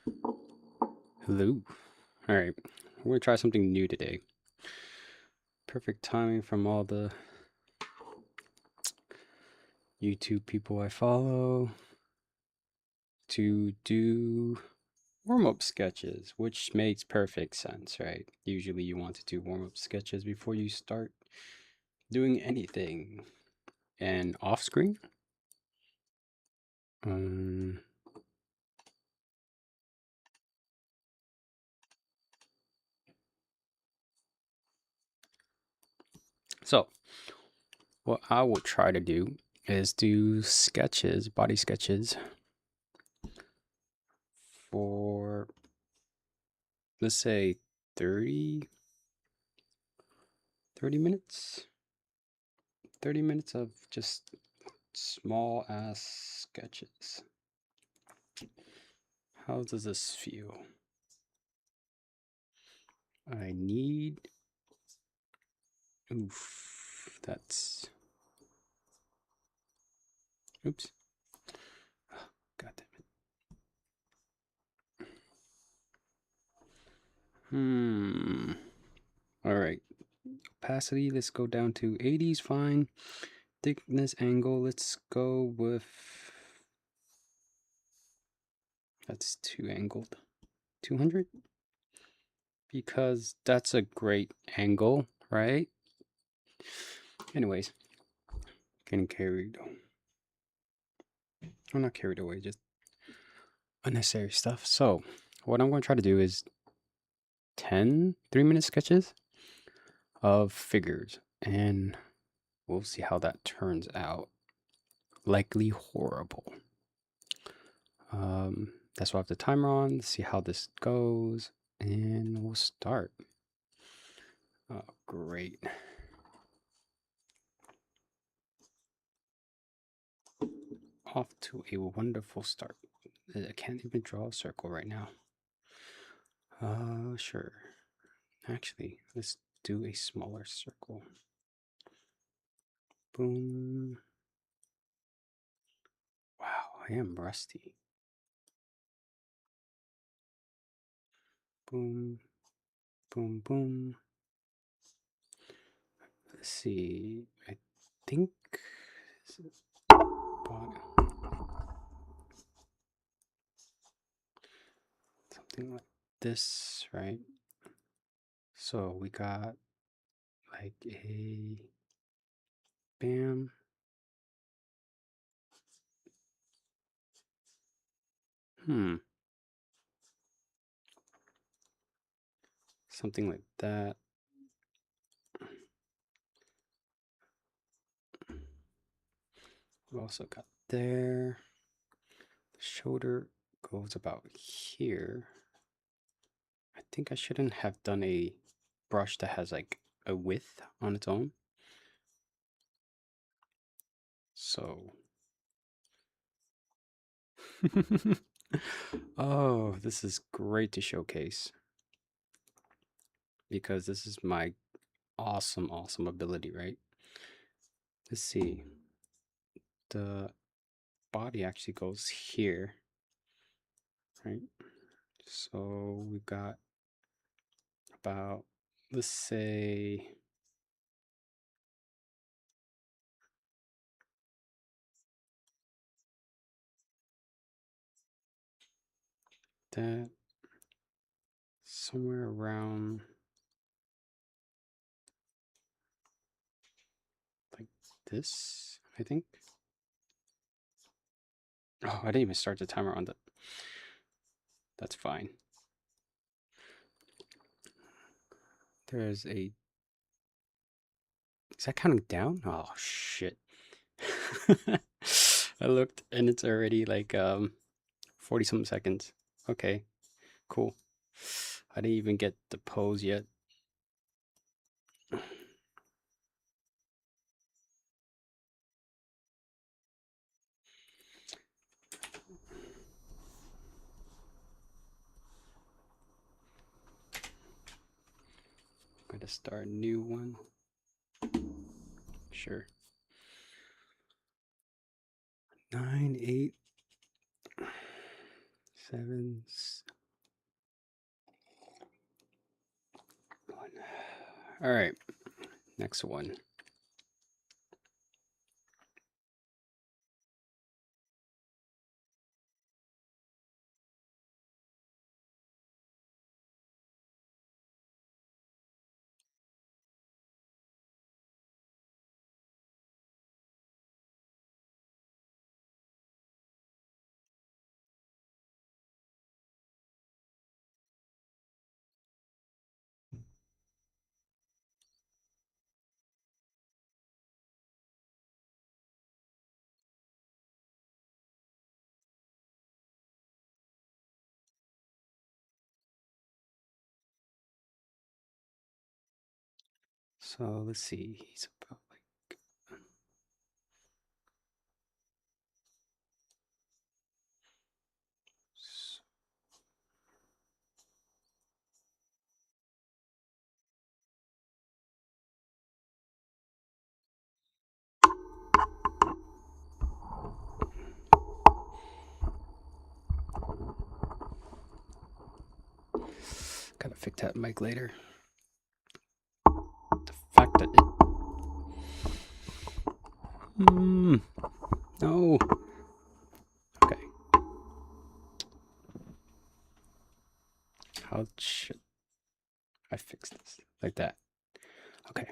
Hello. All right, we're gonna try something new today. Perfect timing from all the YouTube people I follow to do warm-up sketches, which makes perfect sense, right? Usually you want to do warm-up sketches before you start doing anything. And off-screen, um, so what I will try to do is do sketches, body sketches for, let's say 30 minutes. 30 minutes of just small ass sketches. How does this feel? I need. Oof. That's. Oops. God damn it. Alright. Opacity, let's go down to 80's fine. Thickness angle, let's go with. That's too angled. 200? Because that's a great angle, right? Anyways, getting carried. I'm not carried away, just unnecessary stuff. So, what I'm going to try to do is 10 3-minute sketches of figures, and we'll see how that turns out. Likely horrible. That's why I have the timer on. Let's see how this goes, and we'll start. Oh, great. Off to a wonderful start. I can't even draw a circle right now. Sure. Actually, let's do a smaller circle. Boom. Wow, I am rusty. Boom. Boom, boom. Let's see. I think something like this, right? So we got like a bam. Something like that. We also got there. The shoulder goes about here. I think I shouldn't have done a brush that has like a width on its own. So. Oh, this is great to showcase. Because this is my awesome ability, right? Let's see. The body actually goes here, right? So we've got about, let's say, that somewhere around like this, I think. Oh, I didn't even start the timer on that. That's fine. There's a. Is that counting down? Oh shit. I looked and it's already like 40 something seconds. Okay, cool. I didn't even get the pose yet. I'm gonna start a new one. Sure. 9, 8, 7, All right, next one. So let's see, he's about like gotta fix that mic later. The fact that it no. Okay. How should I fix this? Like that. Okay.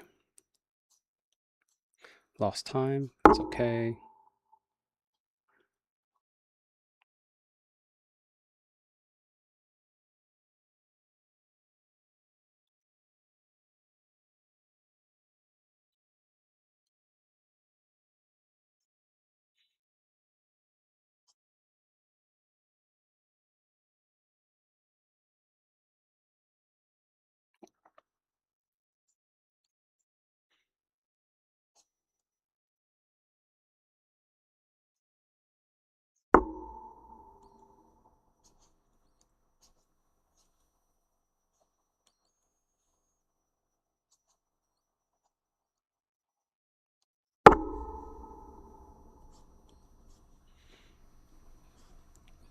Lost time. It's okay.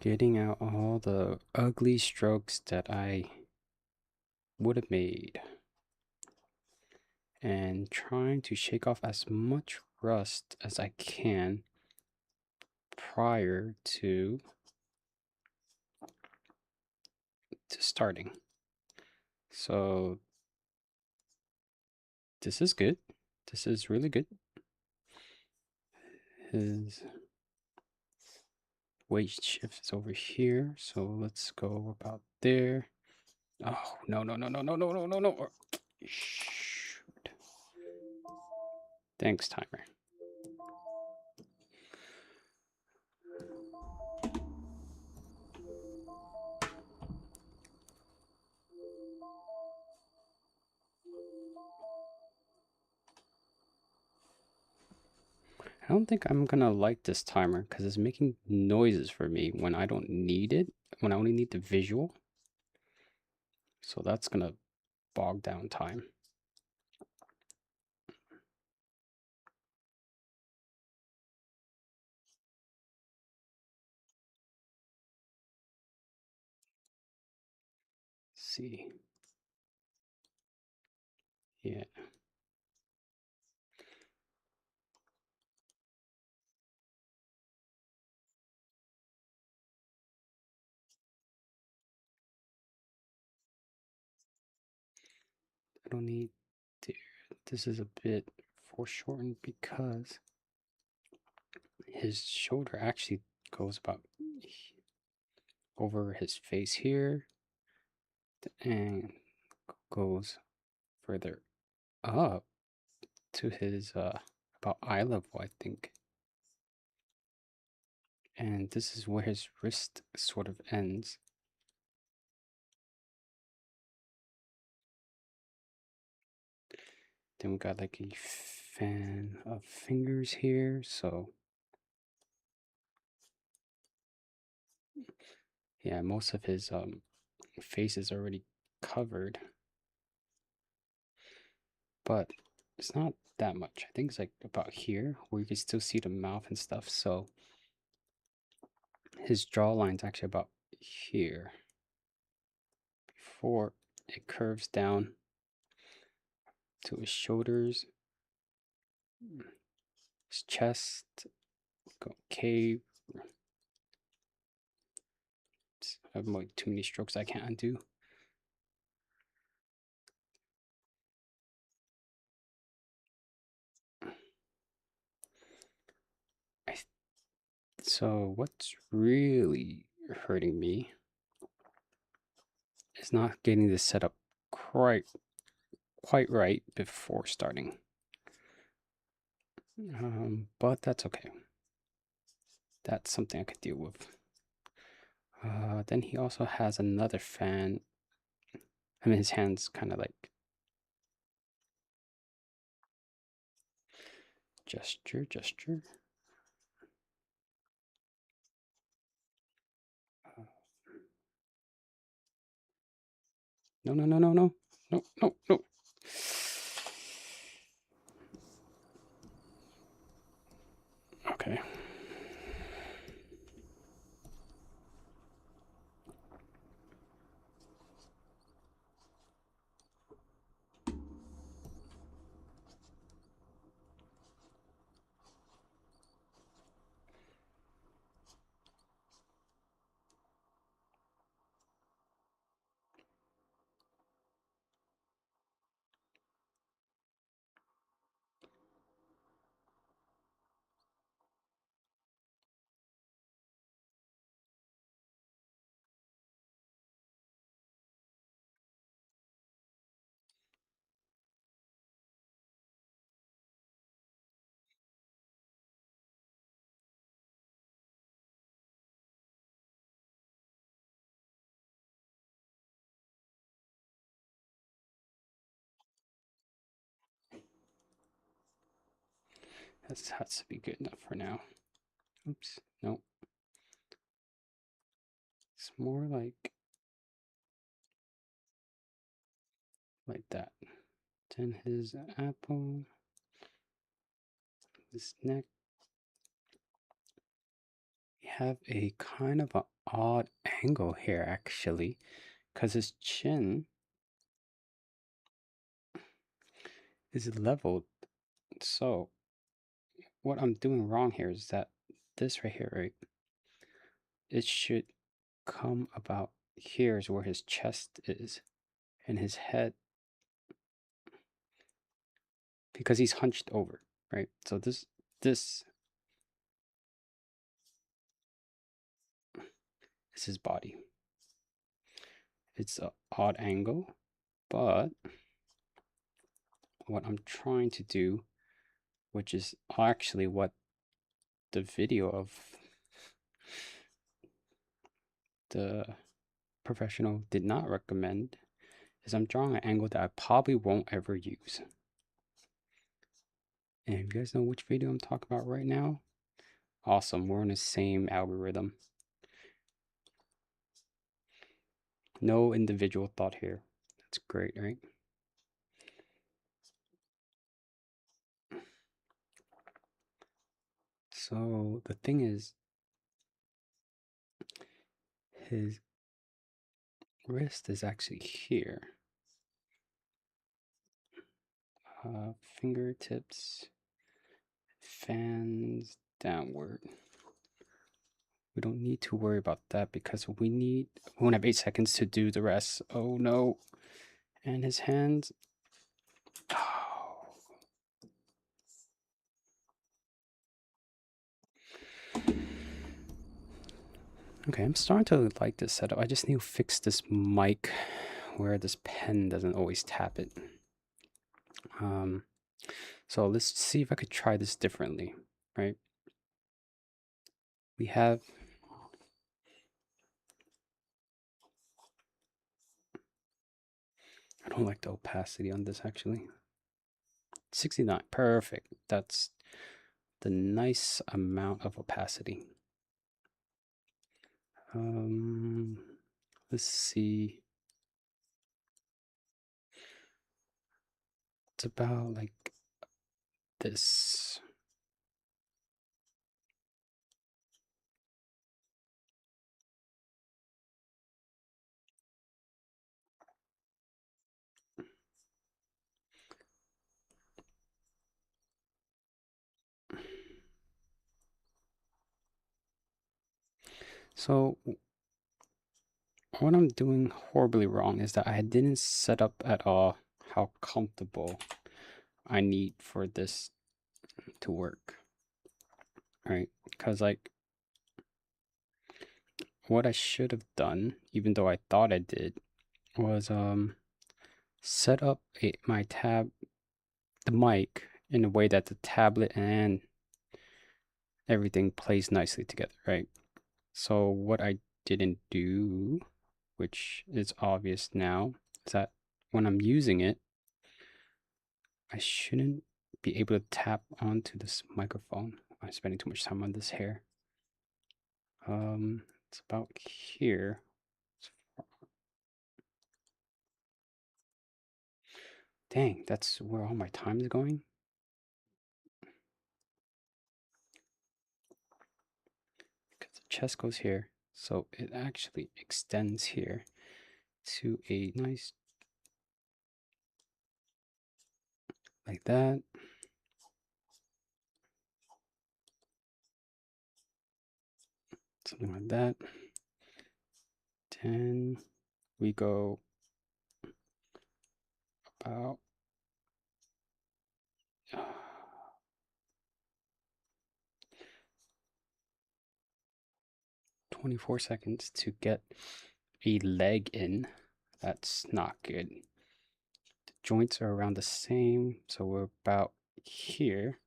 Getting out all the ugly strokes that I would have made. And trying to shake off as much rust as I can prior to starting. So this is good. This is really good. His weight shift is over here, so let's go about there. Oh, no, no, no, no, no, no, no, no, no. Shoot. Thanks, timer. I don't think I'm gonna like this timer because it's making noises for me when I don't need it, when I only need the visual. So that's gonna bog down time. Let's see. Yeah. I don't need to. This is a bit foreshortened because his shoulder actually goes about over his face here and goes further up to his about eye level, I think. And this is where his wrist sort of ends. Then we got like a fan of fingers here, so yeah, most of his face is already covered, but it's not that much. I think it's like about here where you can still see the mouth and stuff. So his jawline's actually about here before it curves down to his shoulders, his chest, go cave. I have like too many strokes I can't undo. So what's really hurting me is not getting this set up quite right before starting. But that's okay. That's something I could deal with. Then he also has another fan. I mean, his hand's kind of like gesture. No. Okay. That has to be good enough for now. Oops. Nope. It's more like that. Then his apple, his neck. We have a kind of an odd angle here, actually, because his chin is leveled. So what I'm doing wrong here is that this right here, right? It should come about here is where his chest is, and his head, because he's hunched over, right? So this is his body. It's an odd angle, but what I'm trying to do, which is actually what the video of the professional did not recommend, is I'm drawing an angle that I probably won't ever use. And if you guys know which video I'm talking about right now, awesome, we're on the same algorithm. No individual thought here. That's great, right? So the thing is, his wrist is actually here. Fingertips, fans downward. We don't need to worry about that because we won't have 8 seconds to do the rest. Oh no. And his hands. Oh. Okay, I'm starting to like this setup. I just need to fix this mic where this pen doesn't always tap it. So let's see if I could try this differently, right? We have I don't like the opacity on this actually. 69, perfect. That's the nice amount of opacity. Let's see. It's about like this. So what I'm doing horribly wrong is that I didn't set up at all how comfortable I need for this to work, right? Because like what I should have done, even though I thought I did, was set up the mic in a way that the tablet and everything plays nicely together, right? So what I didn't do, which is obvious now, is that when I'm using it, I shouldn't be able to tap onto this microphone. I'm spending too much time on this hair. It's about here. Dang, that's where all my time is going. Because the chest goes here, so it actually extends here to a nice, like that. Something like that. Then we go about 24 seconds to get a leg in. That's not good. The joints are around the same, so we're about here.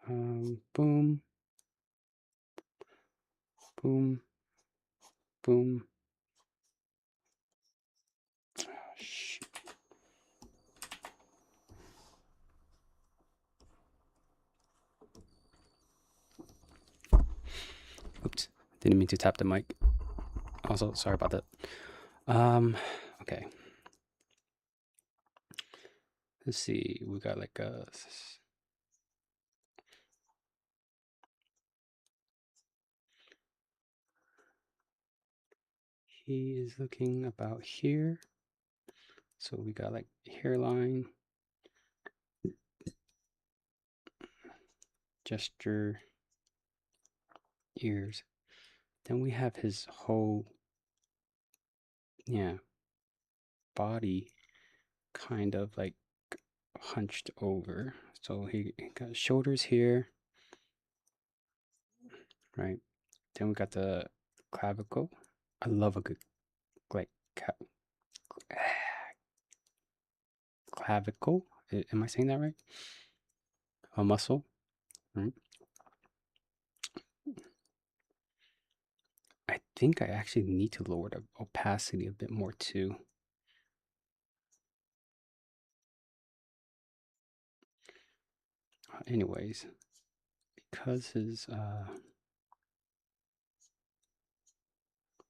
Boom, boom, boom. Oh, shoot. Oops, didn't mean to tap the mic. Also, sorry about that. Okay. Let's see, we got like a... He is looking about here. So we got like hairline, gesture, ears. Then we have his whole, body kind of like hunched over. So he got shoulders here, right? Then we got the clavicle. I love a good like clavicle. Am I saying that right? A muscle, right? I think I actually need to lower the opacity a bit more too. Anyways, because his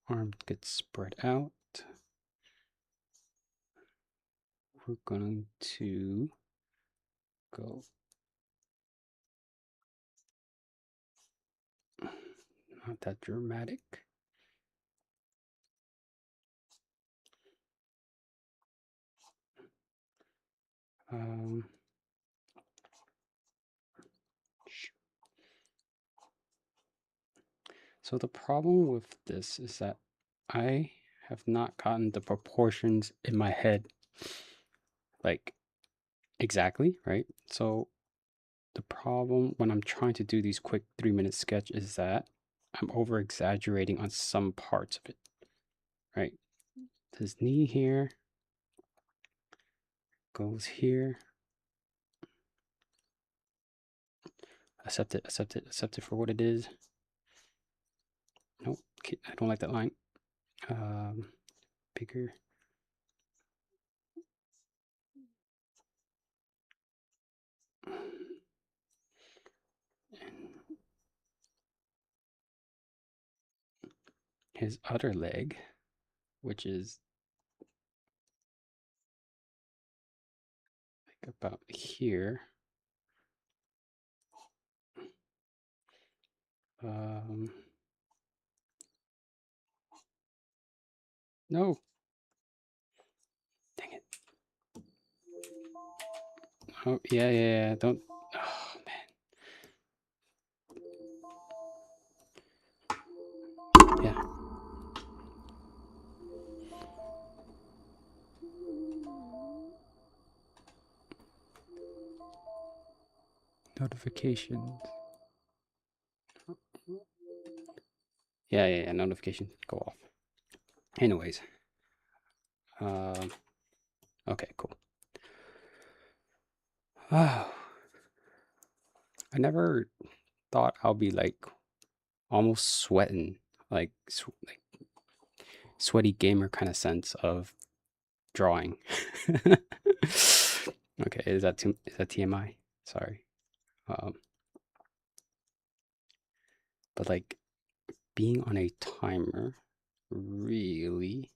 arm gets spread out, we're going to go not that dramatic. Um, so the problem with this is that I have not gotten the proportions in my head like exactly, right? So the problem when I'm trying to do these quick 3-minute sketch is that I'm over exaggerating on some parts of it, right? His knee here goes here. Accept it, accept it, accept it for what it is. Nope, I don't like that line. Bigger. His other leg, which is like about here. No. Dang it. Oh, yeah. Don't. Oh, man. Yeah. Notifications. Yeah. Notifications go off. Anyways. Okay, cool. Oh, I never thought I'll be like almost sweating, like sweaty gamer kind of sense of drawing. Okay, is that TMI? Sorry. Um, but like being on a timer really.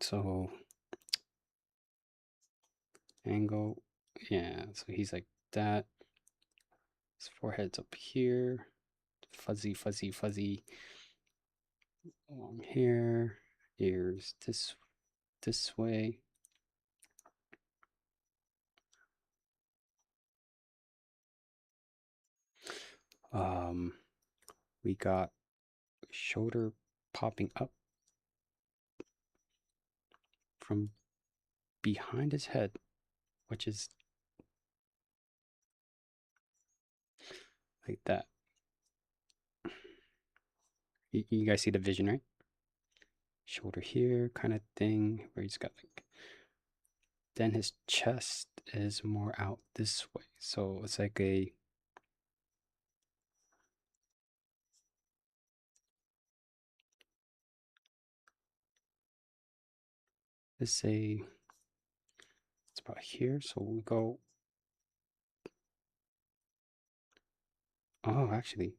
So angle, yeah. So he's like that. His forehead's up here, fuzzy, along here. Ears this way. We got shoulder popping up from behind his head, which is like that. You guys see the vision, right? Shoulder here, kind of thing, where he's got like. Then his chest is more out this way, so it's like a. Let's say it's about here, so we go. Oh, actually,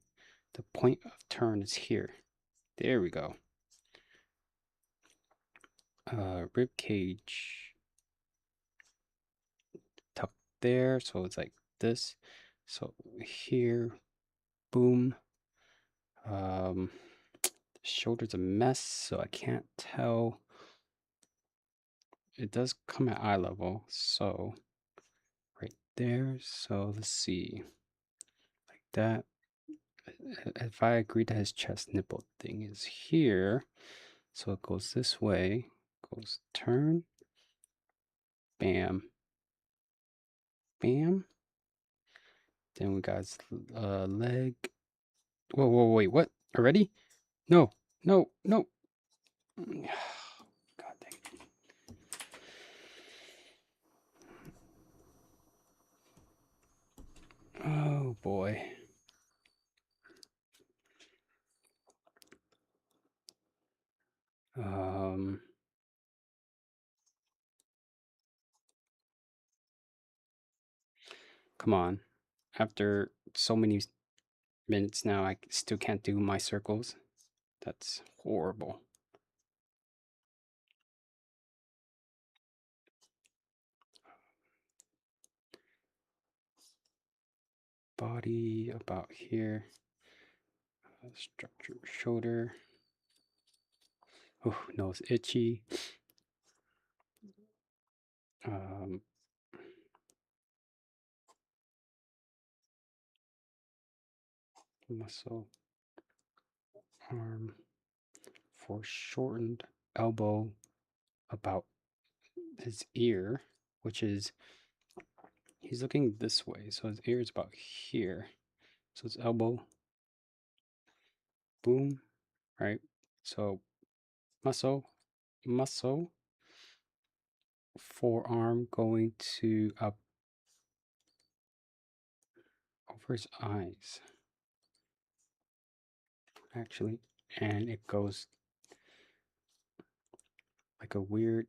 the point of turn is here. There we go. Rib cage tucked there, so it's like this. So here, boom. Shoulder's a mess, so I can't tell. It does come at eye level, so right there. So let's see, like that. If I agree that his chest nipple thing is here, so it goes this way, goes turn, bam, bam. Then we got his leg. Whoa, wait, what? Already? No. God dang it. Oh boy. Come on. After so many minutes now, I still can't do my circles. That's horrible. Body about here. Structure shoulder. Oh, nose itchy. Muscle. Arm. Foreshortened elbow about his ear, which is he's looking this way, so his ear is about here. So his elbow, boom, right? So muscle, forearm going to up over his eyes, actually, and it goes like a weird.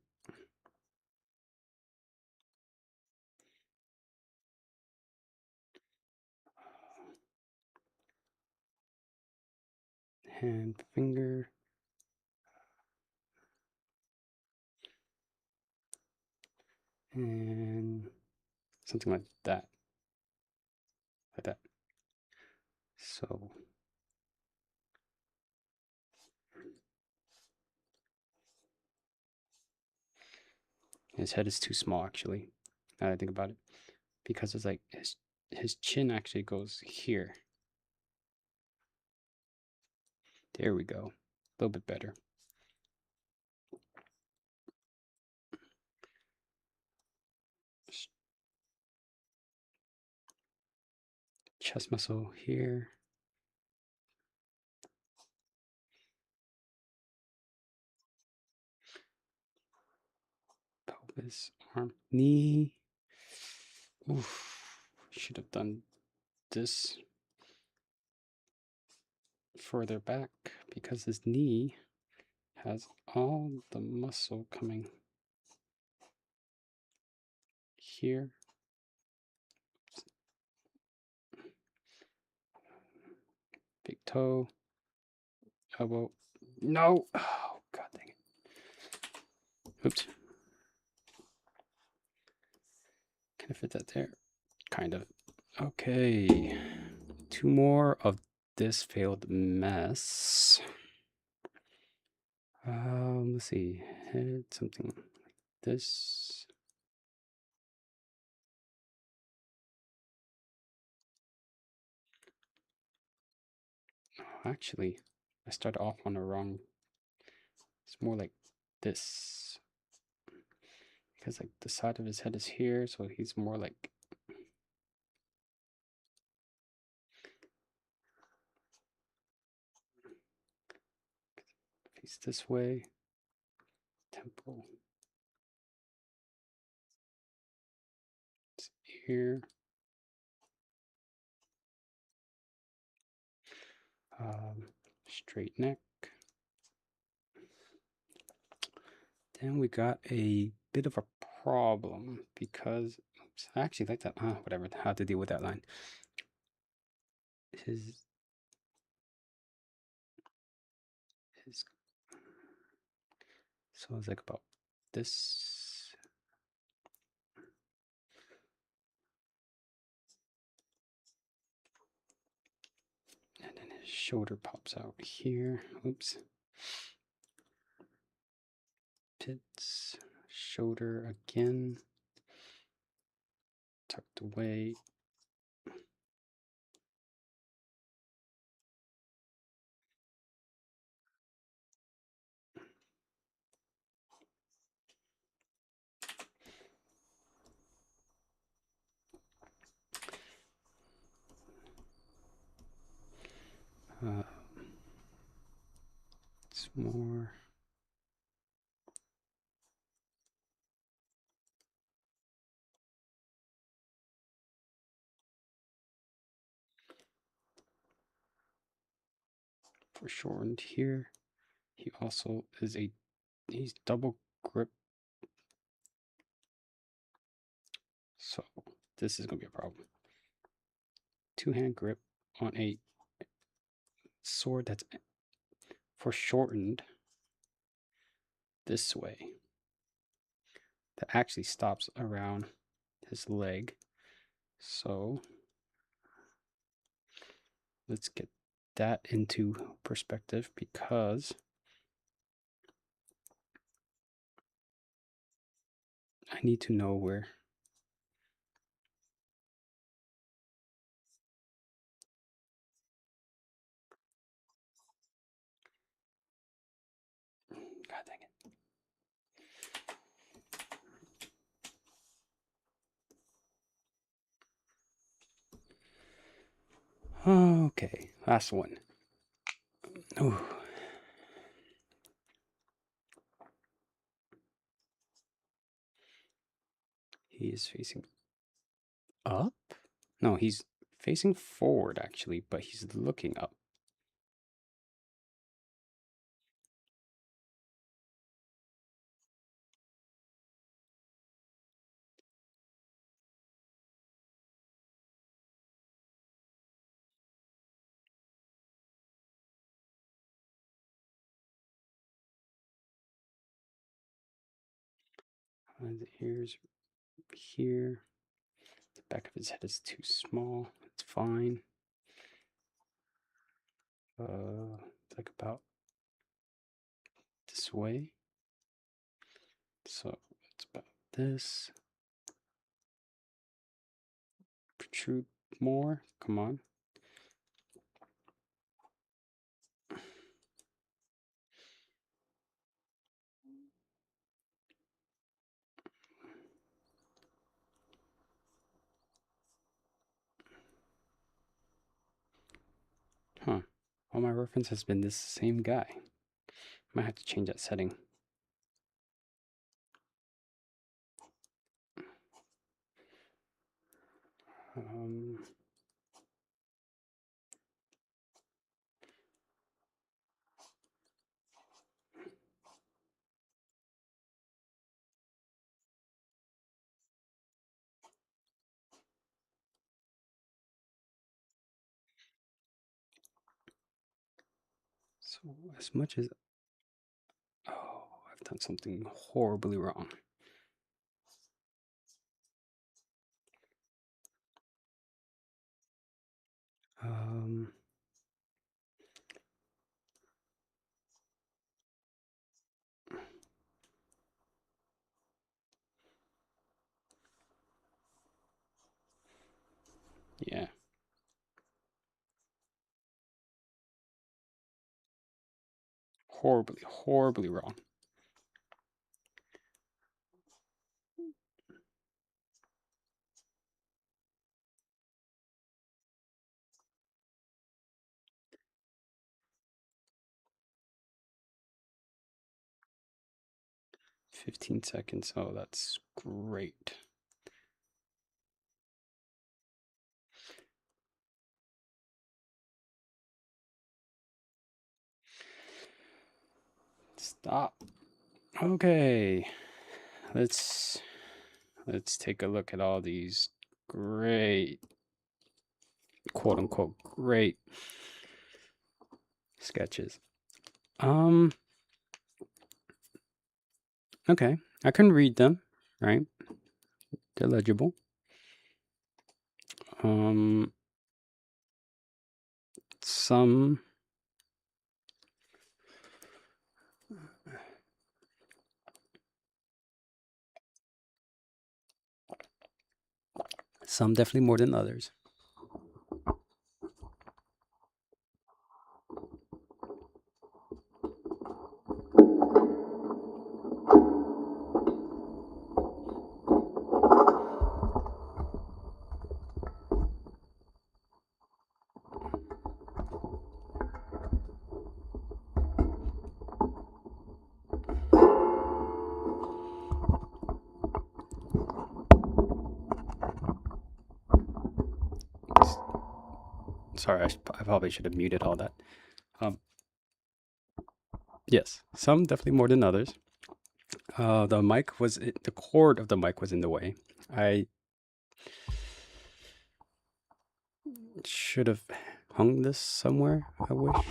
Hand, finger, and something like that. Like that. So his head is too small, actually. Now that I think about it, because it's like his chin actually goes here. There we go. A little bit better. Chest muscle here. Pelvis, arm, knee. Oof. Should have done this further back because his knee has all the muscle coming here. Big toe, elbow. No! Oh, God dang it. Oops. Can I fit that there? Kind of. Okay. 2 more of this failed mess. Let's see. Head something like this. Oh, actually, I started off on the wrong. It's more like this. Because like the side of his head is here, so he's more like face this way. Temple. It's ear. Straight neck. Then we got a bit of a problem because oops, I actually like that. Whatever. How to deal with that line. His so it's like about this. And then his shoulder pops out here. Oops. Pits, shoulder again. Tucked away. It's more. Foreshortened here. He also is he's double grip. So this is gonna be a problem. 2-hand grip on a sword that's foreshortened this way. That actually stops around his leg. So let's get that into perspective because I need to know where. God dang it. Okay, last one. Ooh. He is facing up? No, he's facing forward actually, but he's looking up. The ears here. The back of his head is too small. It's fine. Like about this way. So it's about this. Protrude more. Come on. All my reference has been this same guy. Might have to change that setting. Um, so as much as, oh, I've done something horribly wrong. Um, yeah. Horribly, horribly wrong. $15 seconds. Oh, that's great. Stop. Okay. Let's take a look at all these great, quote unquote, great sketches. Okay. I can read them, right? They're legible. Some definitely more than others. Sorry, I probably should have muted all that. Yes, some definitely more than others. The cord of the mic was in the way. I should have hung this somewhere, I wish.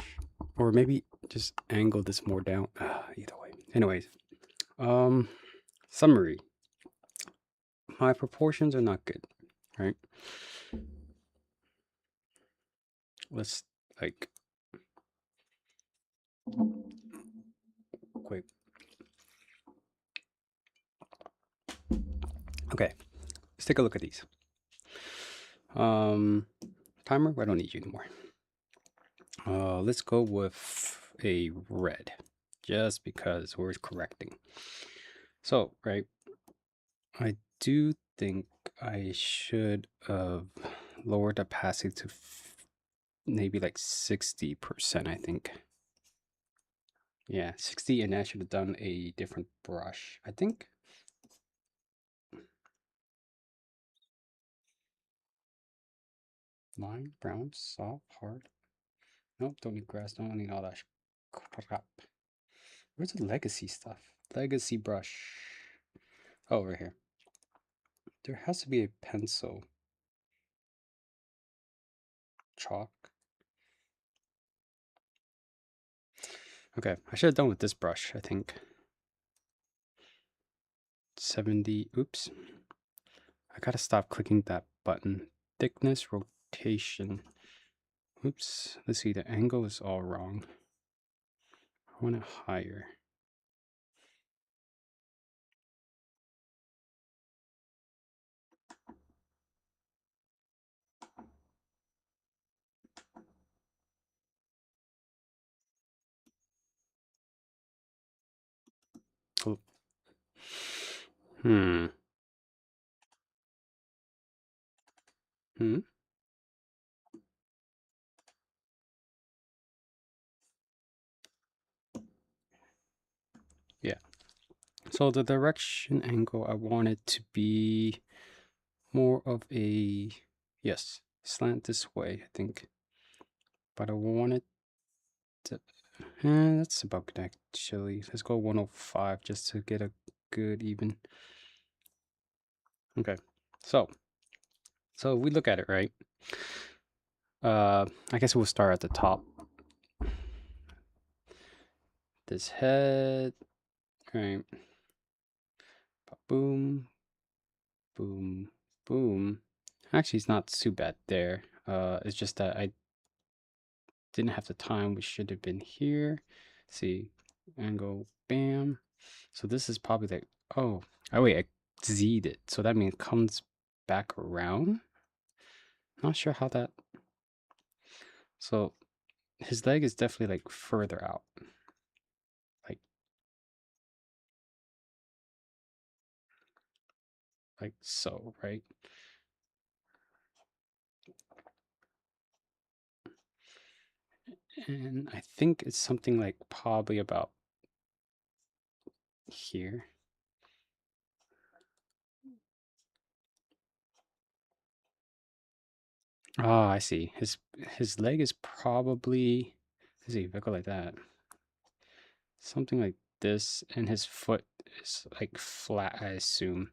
Or maybe just angle this more down. Either way. Anyways, summary. My proportions are not good, right? Let's like quick. Okay, let's take a look at these. Timer, I don't need you anymore. Let's go with a red, just because we're correcting. So, right, I do think I should have lowered the opacity to maybe like 60%, I think. Yeah, 60, and I should have done a different brush, I think. Lime, brown, soft, hard. Nope, don't need grass, don't need all that crap. Where's the legacy stuff? Legacy brush. Oh, over here. There has to be a pencil. Chalk. Okay, I should have done with this brush, I think. 70, oops. I gotta stop clicking that button. Thickness, rotation. Oops, let's see, the angle is all wrong. I want it higher. Oh. Hmm. Hmm? So the direction angle, I want it to be more of a, yes, slant this way, I think. But I want it to, that's about good actually. Let's go 105 just to get a good even. Okay, so if we look at it, right? I guess we'll start at the top. This head, right? Boom, boom, boom. Actually, it's not too bad there. It's just that I didn't have the time. We should have been here. See, angle, bam. So this is probably like, oh wait, I Z'd it. So that means it comes back around. Not sure how that. So his leg is definitely like further out. Like so, right? And I think it's something like probably about here. Ah, I see. His leg is probably, let's see, if I go like that, something like this, and his foot is like flat, I assume,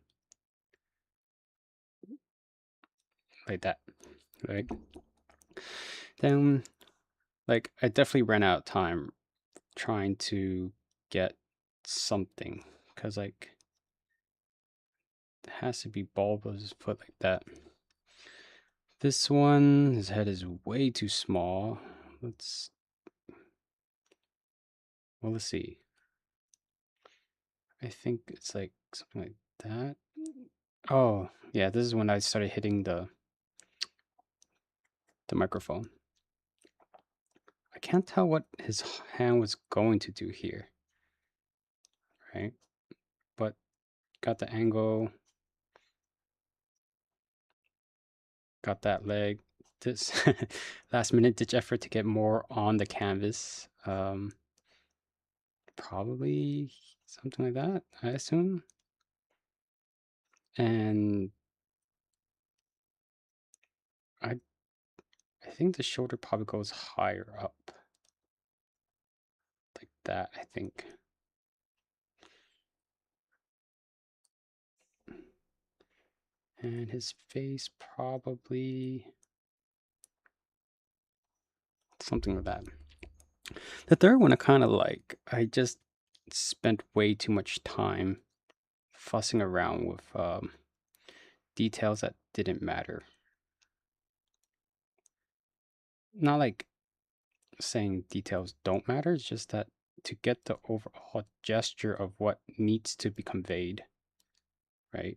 like that, right? Then, like, I definitely ran out of time trying to get something, because like it has to be Bulba's foot like that. This one, his head is way too small. Let's see. I think it's like something like that. Oh, yeah, this is when I started hitting the microphone. I can't tell what his hand was going to do here, right? But got the angle, got that leg. This last minute ditch effort to get more on the canvas. Probably something like that, I assume. And I think the shoulder probably goes higher up. Like that, I think. And his face probably something like that. The third one, I just spent way too much time fussing around with details that didn't matter. Not like saying details don't matter, it's just that to get the overall gesture of what needs to be conveyed, right?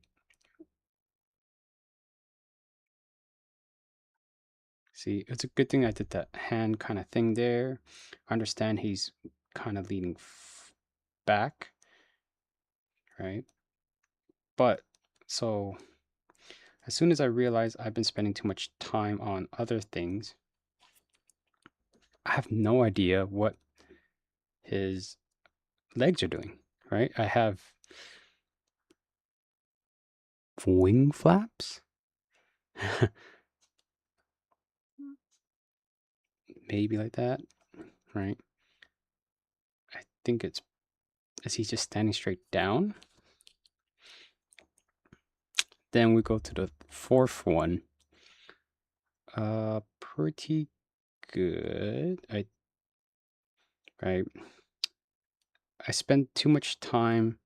See, it's a good thing I did that hand kind of thing there. I understand he's kind of leaning back, right? But so as soon as I realize I've been spending too much time on other things, I have no idea what his legs are doing, right? I have wing flaps. Maybe like that, right? I think is he just standing straight down? Then we go to the fourth one. Pretty good. I spent too much time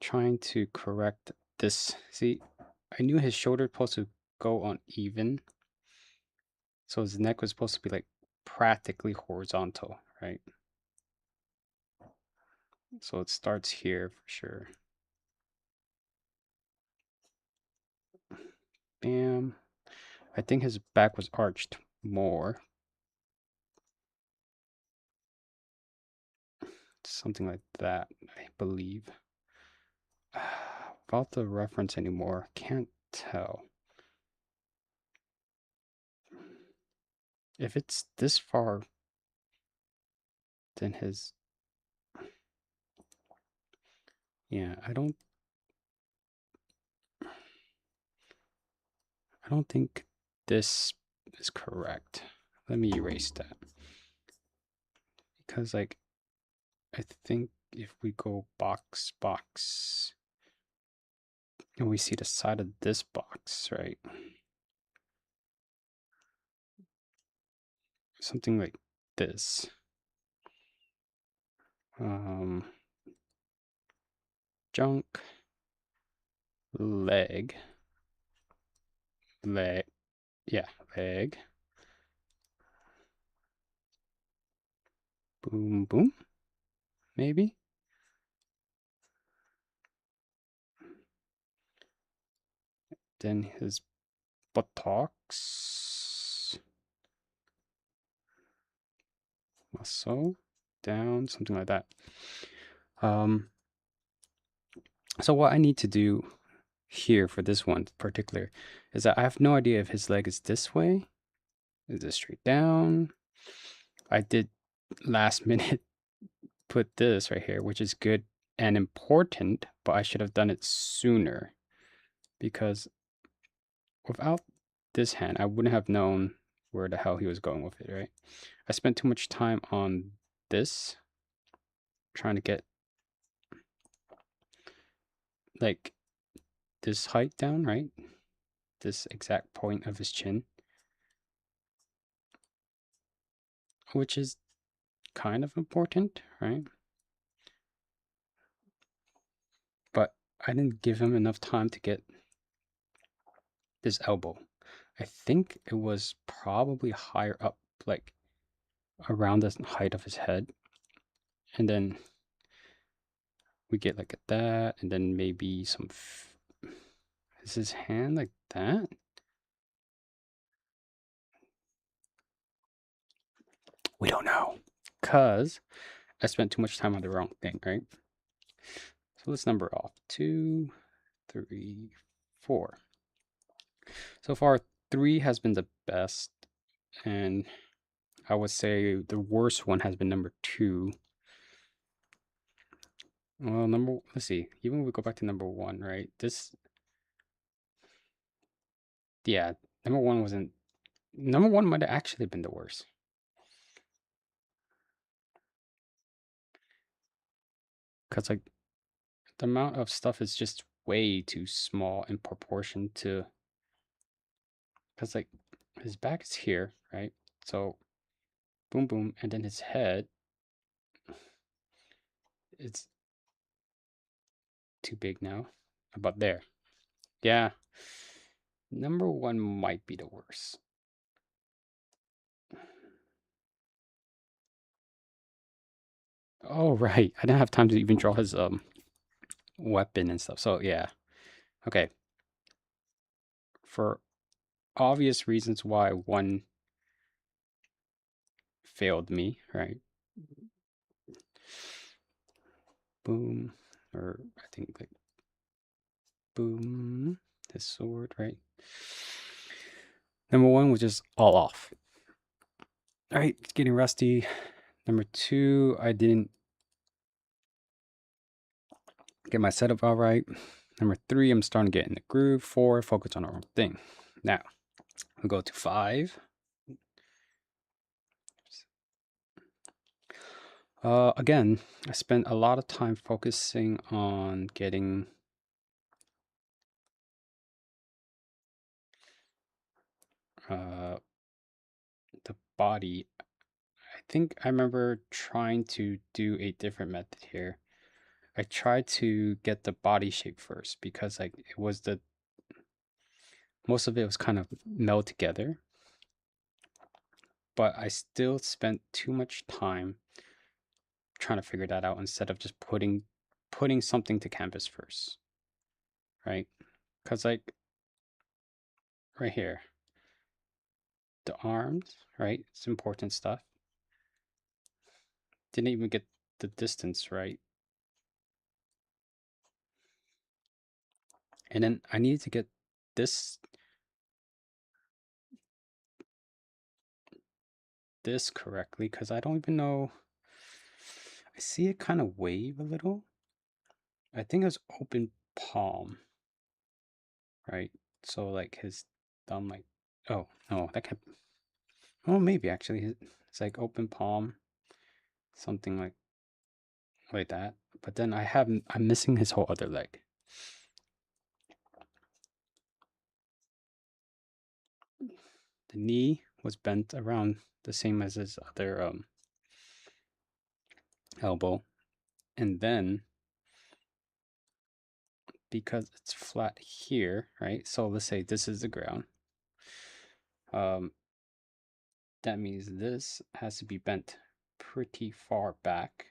trying to correct this. See, I knew his shoulder was supposed to go on even, so his neck was supposed to be like practically horizontal, right? So it starts here for sure. Bam. I think his back was arched more. Something like that, I believe. About the reference anymore, can't tell. If it's this far, then his Yeah, I don't think this is correct. Let me erase that. Because like I think if we go box, and we see the side of this box, right? Something like this. Junk, leg, yeah, leg, boom, boom, maybe. Then his buttocks, muscle, down, something like that. So what I need to do here for this one in particular is that I have no idea if his leg is this way. Is it straight down? I did last minute put this right here, which is good and important, but I should have done it sooner because without this hand, I wouldn't have known where the hell he was going with it, right? I spent too much time on this, trying to get like this height down, right? This exact point of his chin, which is kind of important, right? But I didn't give him enough time to get this elbow. I think it was probably higher up, like around the height of his head. And then we get like that, and then maybe some. Is his hand like that? We don't know. Because I spent too much time on the wrong thing, right? So let's number off. 2, 3, 4. So far, 3 has been the best. And I would say the worst one has been number 2. Well, let's see. Even if we go back to number 1, right? Yeah, number 1 might have actually been the worst. Because, like, the amount of stuff is just way too small in proportion to. Because, like, his back is here, right? So, boom, boom. And then his head, it's too big now. About there. Yeah. Number 1 might be the worst. Oh, right. I didn't have time to even draw his weapon and stuff. So, yeah. Okay. For obvious reasons why 1 failed me, right? Boom. Or I think like boom. His sword, right? Number 1 was just all off. All right, it's getting rusty. Number 2, I didn't get my setup all right. Number 3, I'm starting to get in the groove. 4, focus on the wrong thing. Now, we go to 5. Again, I spent a lot of time focusing on getting the body. I think I remember trying to do a different method here. I tried to get the body shape first because like it was most of it was kind of meld together, but I still spent too much time trying to figure that out instead of just putting something to canvas first, right? Because like right here, the arms, right? It's important stuff. Didn't even get the distance right. And then I needed to get this correctly because I don't even know. I see it kind of wave a little. I think it was open palm, right? So like his thumb, like, oh no, that can't. Oh, maybe actually, it's like open palm, something like that. But then I'm missing his whole other leg. The knee was bent around the same as his other elbow, and then because it's flat here, right? So let's say this is the ground. Um, that means this has to be bent pretty far back.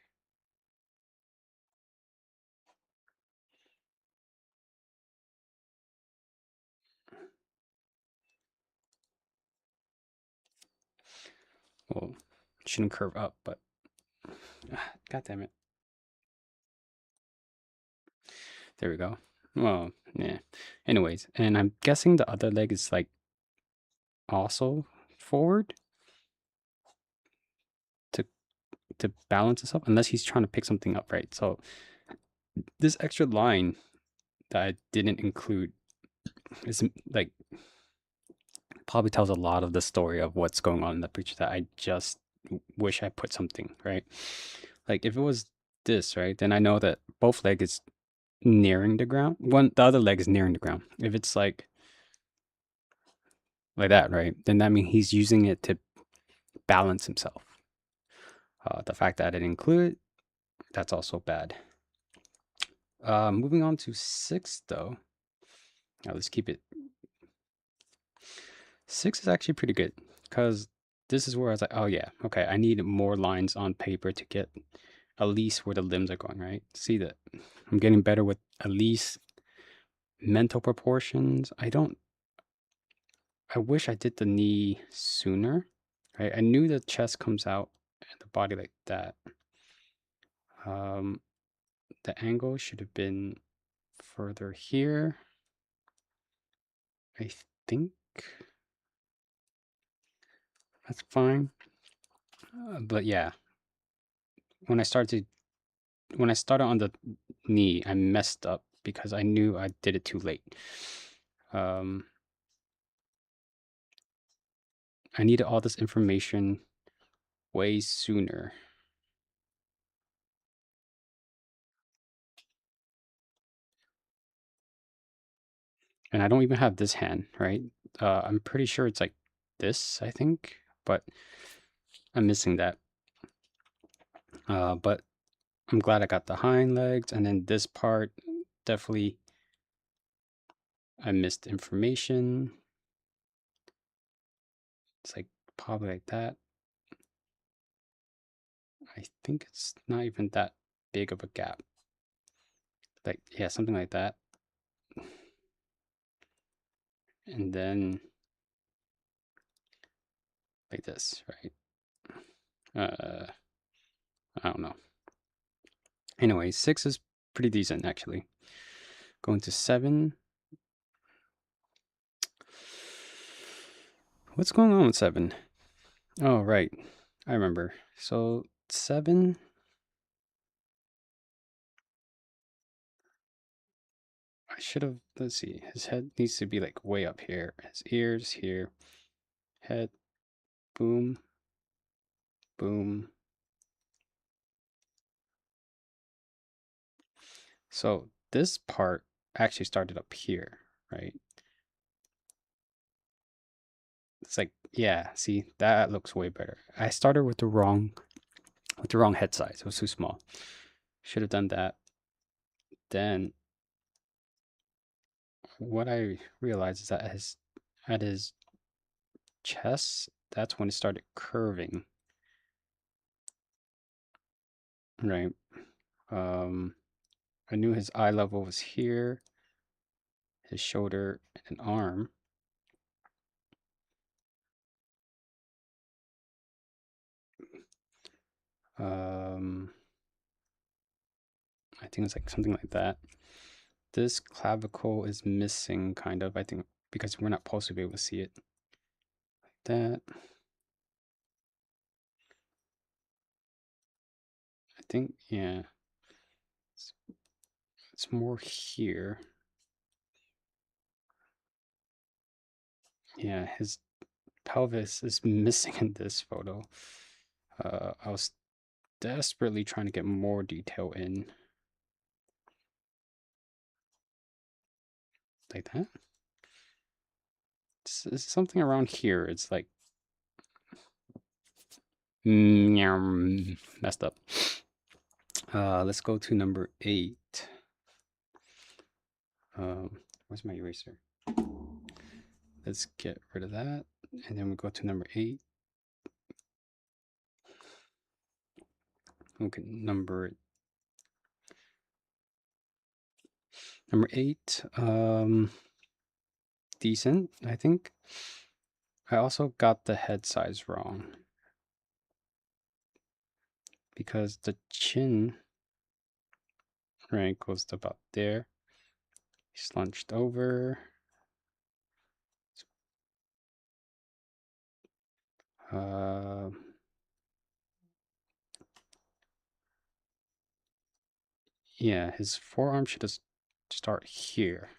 Well, it shouldn't curve up, but God damn it. There we go. Well, yeah. Anyways, and I'm guessing the other leg is like also forward to balance this up, unless he's trying to pick something up, right? So this extra line that I didn't include is like probably tells a lot of the story of what's going on in the picture that I just wish I put something, right? Like if it was this, right, then I know that both leg is nearing the ground. The other leg is nearing the ground. If it's like that, right, then that means he's using it to balance himself. The fact that I didn't include it, that's also bad. Moving on to 6 though. Now let's keep it. 6 is actually pretty good because this is where I was like, oh yeah, okay, I need more lines on paper to get at least where the limbs are going, right? See that I'm getting better with at least mental proportions. I wish I did the knee sooner, right? I knew the chest comes out and the body like that. Um, the angle should have been further here. I think that's fine. But yeah, when I started on the knee, I messed up because I knew I did it too late. I needed all this information way sooner. And I don't even have this hand, right? I'm pretty sure it's like this, I think, but I'm missing that. But I'm glad I got the hind legs, and then this part, definitely I missed information. It's like probably like that. I think it's not even that big of a gap. Like, yeah, something like that. And then like this, right? I don't know. Anyway, 6 is pretty decent actually. Going to 7. What's going on with 7? Oh, right. I remember. So 7, I should have, let's see, his head needs to be like way up here. His ears here. Head, boom, boom. So this part actually started up here, right? It's like, yeah, see, that looks way better. I started with the wrong head size. It was too small. Should have done that. Then what I realized is that at his chest, that's when it started curving. Right. I knew his eye level was here, his shoulder and arm. Um, I think it's like something like that. This clavicle is missing, kind of, I think, because we're not supposed to be able to see it. Like that. I think, yeah. it's more here. Yeah, his pelvis is missing in this photo. I was desperately trying to get more detail in. Like that. It's something around here. It's like messed up. Let's go to number 8. Where's my eraser? Let's get rid of that, and then we go to number 8. Okay, number 8. Decent, I think. I also got the head size wrong because the chin right goes to about there. Slunched over. Yeah, his forearm should just start here.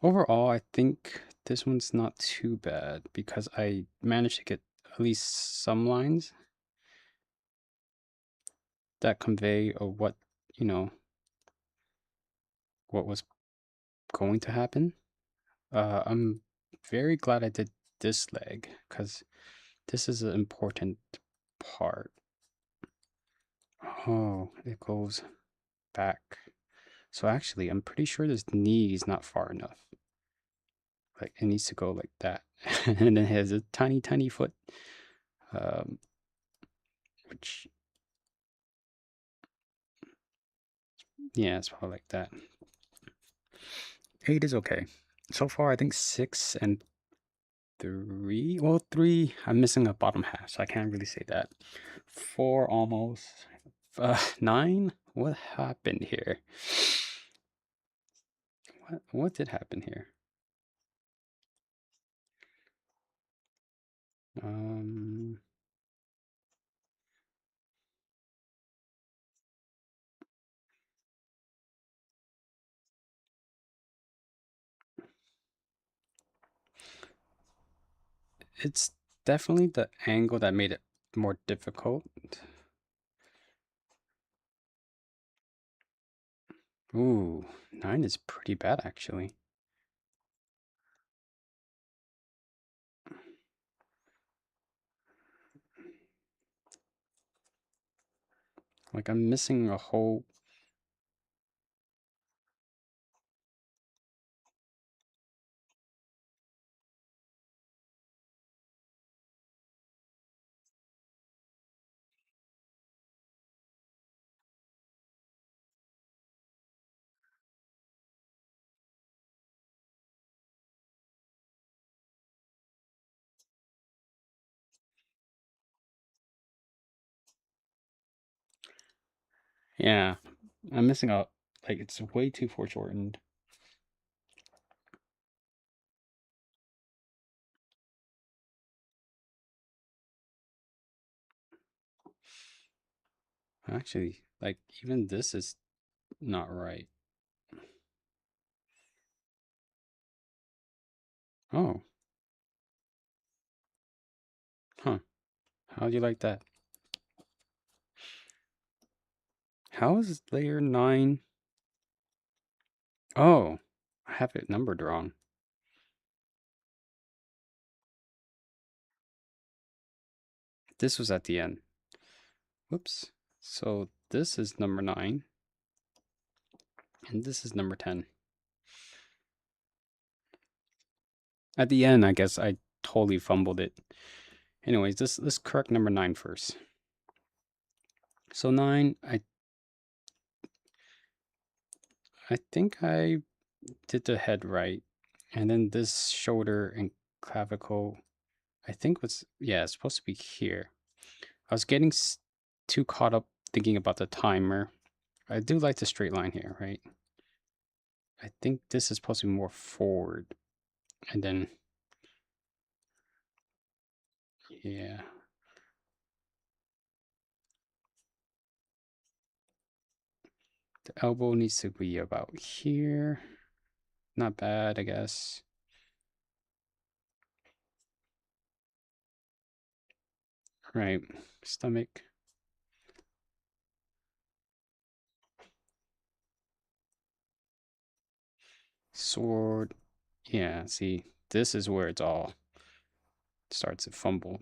Overall, I think this one's not too bad because I managed to get at least some lines that convey what, what was going to happen. I'm very glad I did this leg because this is an important part. Oh, it goes back. So actually, I'm pretty sure this knee is not far enough. Like it needs to go like that. And then it has a tiny, tiny foot. Which, yeah, it's probably like that. 8 is okay. So far, I think 6 and 3. Well, 3, I'm missing a bottom half, so I can't really say that. 4 almost. 9? What happened here? What did happen here? It's definitely the angle that made it more difficult. Ooh, 9 is pretty bad actually. Like I'm missing a whole. Yeah, I'm missing out. Like it's way too foreshortened. Actually, like even this is not right. Oh, huh. How do you like that? How is layer 9? Oh, I have it numbered wrong. This was at the end. Whoops. So this is number 9. And this is number 10. At the end, I guess I totally fumbled it. Anyways, let's correct number 9 first. So 9, I think I did the head right. And then this shoulder and clavicle, I think was, yeah, it's supposed to be here. I was getting too caught up thinking about the timer. I do like the straight line here, right? I think this is supposed to be more forward. And then, yeah. The elbow needs to be about here. Not bad, I guess. Right. Stomach. Sword. Yeah, see, this is where it's all starts to fumble.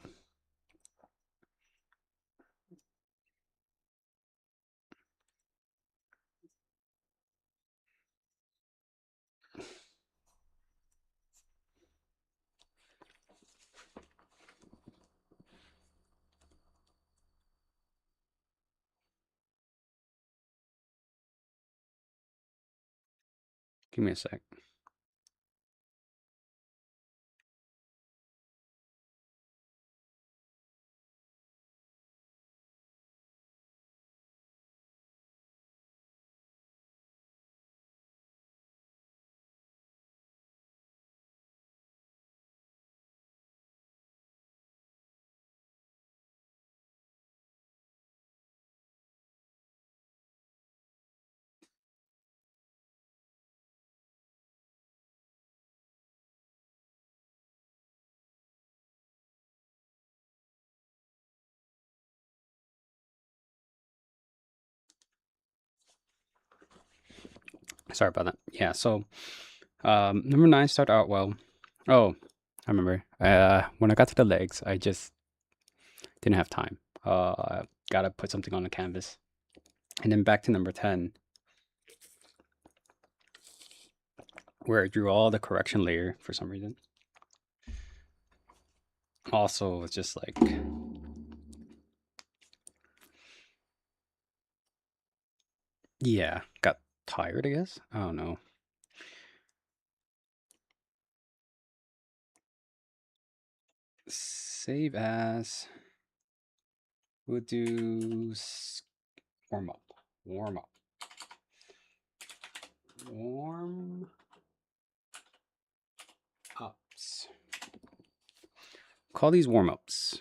Give me a sec. Sorry about that. Yeah, so number 9 started out well. Oh, I remember. When I got to the legs, I just didn't have time. Gotta put something on the canvas. And then back to number 10, where I drew all the correction layer for some reason. Also, it's just like, yeah, got tired, I guess. I don't know. Save as. We'll do warm up. Warm up. Warm ups. Call these warm ups.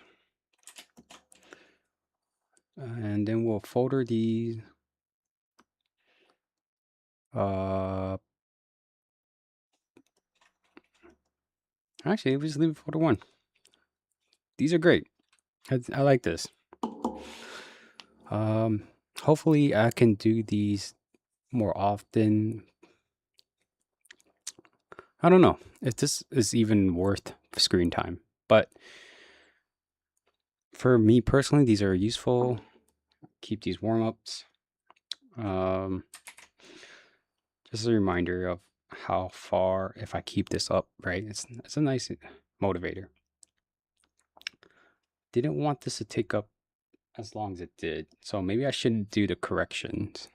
And then we'll folder these. Actually, we'll just leave it folder 1. These are great. I like this. Hopefully I can do these more often. I don't know if this is even worth screen time, but for me personally, these are useful. Keep these warm-ups. Just a reminder of how far, if I keep this up, right? It's a nice motivator. Didn't want this to take up as long as it did, so maybe I shouldn't do the corrections.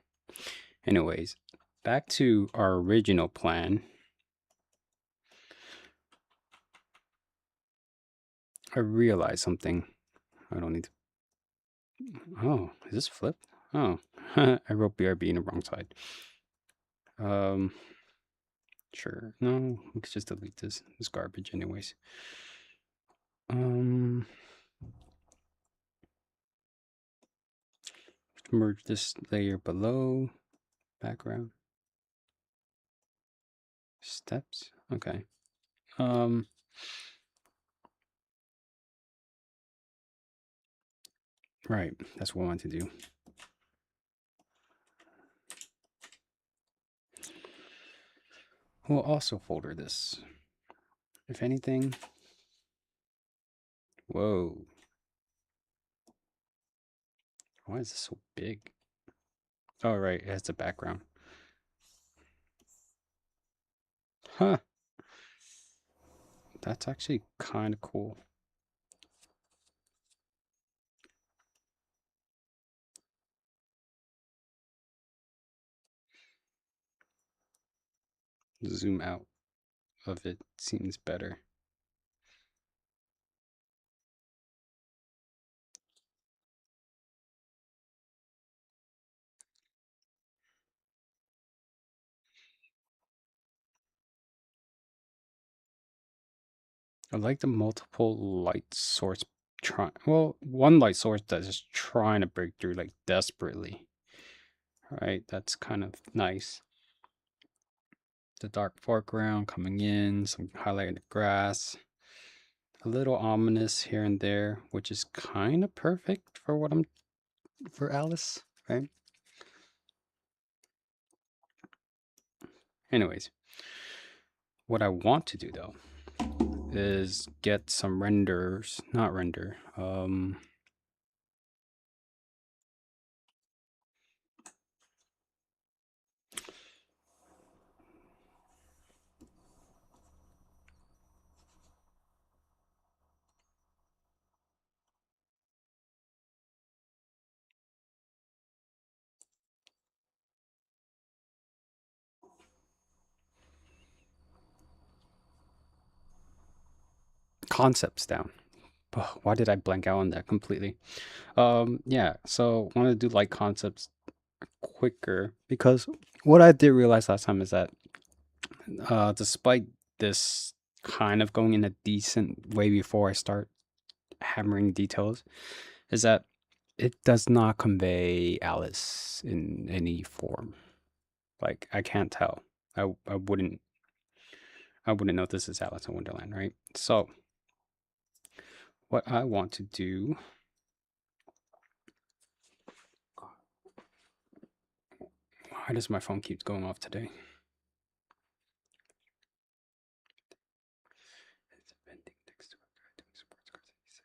Anyways, back to our original plan. I realized something. I don't need to. Oh, is this flipped? Oh, I wrote BRB in the wrong side. Sure. No, we could just delete this. It's garbage, anyways. Merge this layer below. Background. Steps. Okay. Right. That's what I want to do. We'll also folder this. If anything. Whoa. Why is this so big? Oh, right. It has the background. Huh. That's actually kind of cool. Zoom out of it seems better. I like the multiple light source well, one light source that's just trying to break through like desperately. Right? That's kind of nice. The dark foreground coming in, some highlight in the grass. A little ominous here and there, which is kind of perfect for what I'm for Alice, right? Anyways, what I want to do though is get some renders, not render, concepts down. Oh, why did I blank out on that completely? Yeah, so want to do like concepts quicker because what I did realize last time is that despite this kind of going in a decent way before I start hammering details, is that it does not convey Alice in any form. Like I can't tell. I wouldn't know this is Alice in Wonderland, right? So what I want to do. Why does my phone keep going off today? It's vending next to a guy doing sports cars. And he said,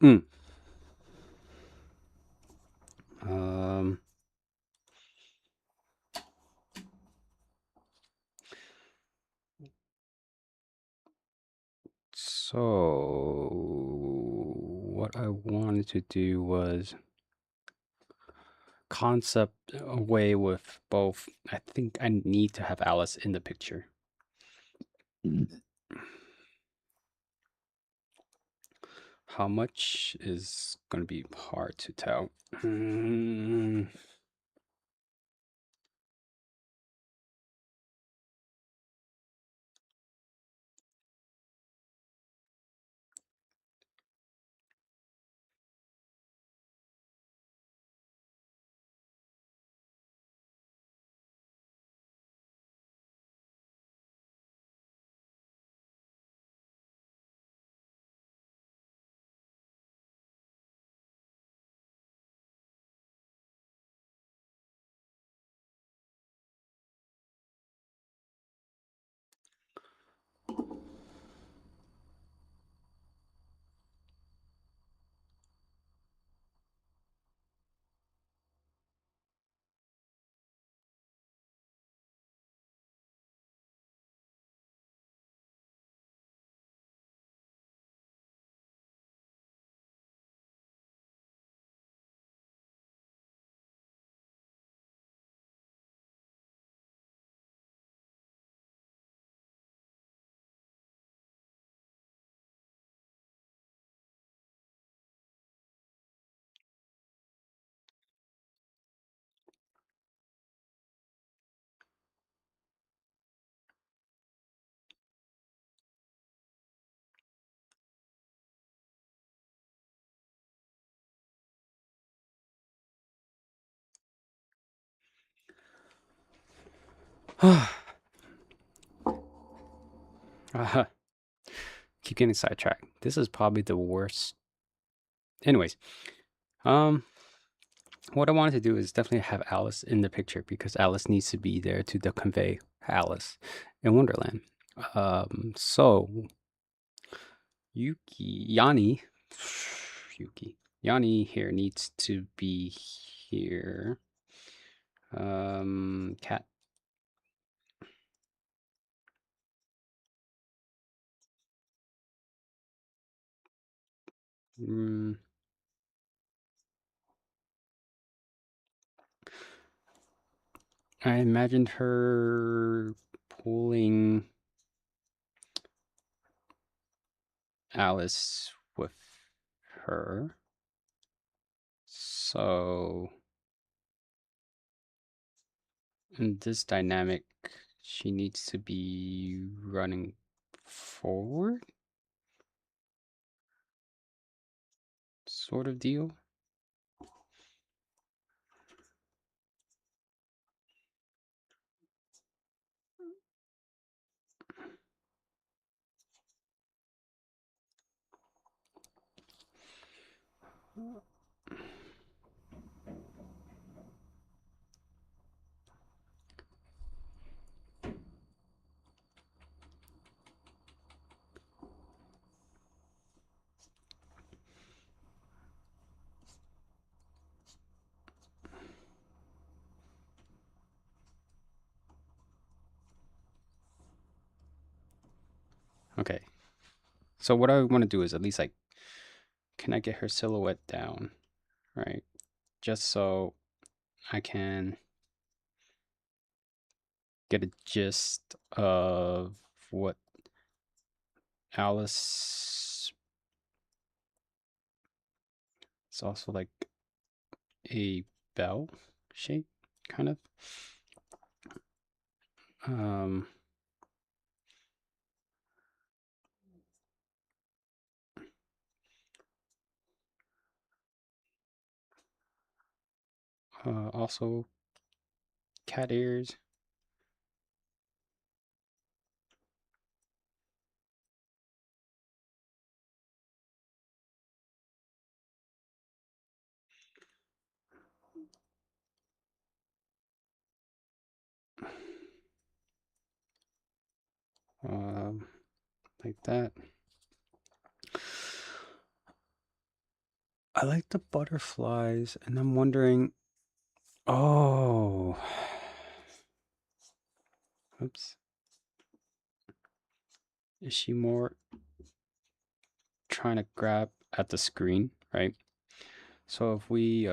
Mm. Um. So what I wanted to do was concept away with both. I think I need to have Alice in the picture. How much is going to be hard to tell. uh, keep getting sidetracked. This is probably the worst. Anyways, um, what I wanted to do is definitely have Alice in the picture because Alice needs to be there to convey Alice in Wonderland. So Yanni, Yanni here needs to be here. Cat. Mm, I imagined her pulling Alice with her. So in this dynamic, she needs to be running forward, sort of deal. Okay. So what I want to do is at least like, can I get her silhouette down, right? Just so I can get a gist of what Alice. It's also like a bell shape, kind of. Um, also cat ears. Um, like that. I like the butterflies, and I'm wondering. Oh, oops. Is she more trying to grab at the screen, right? So if we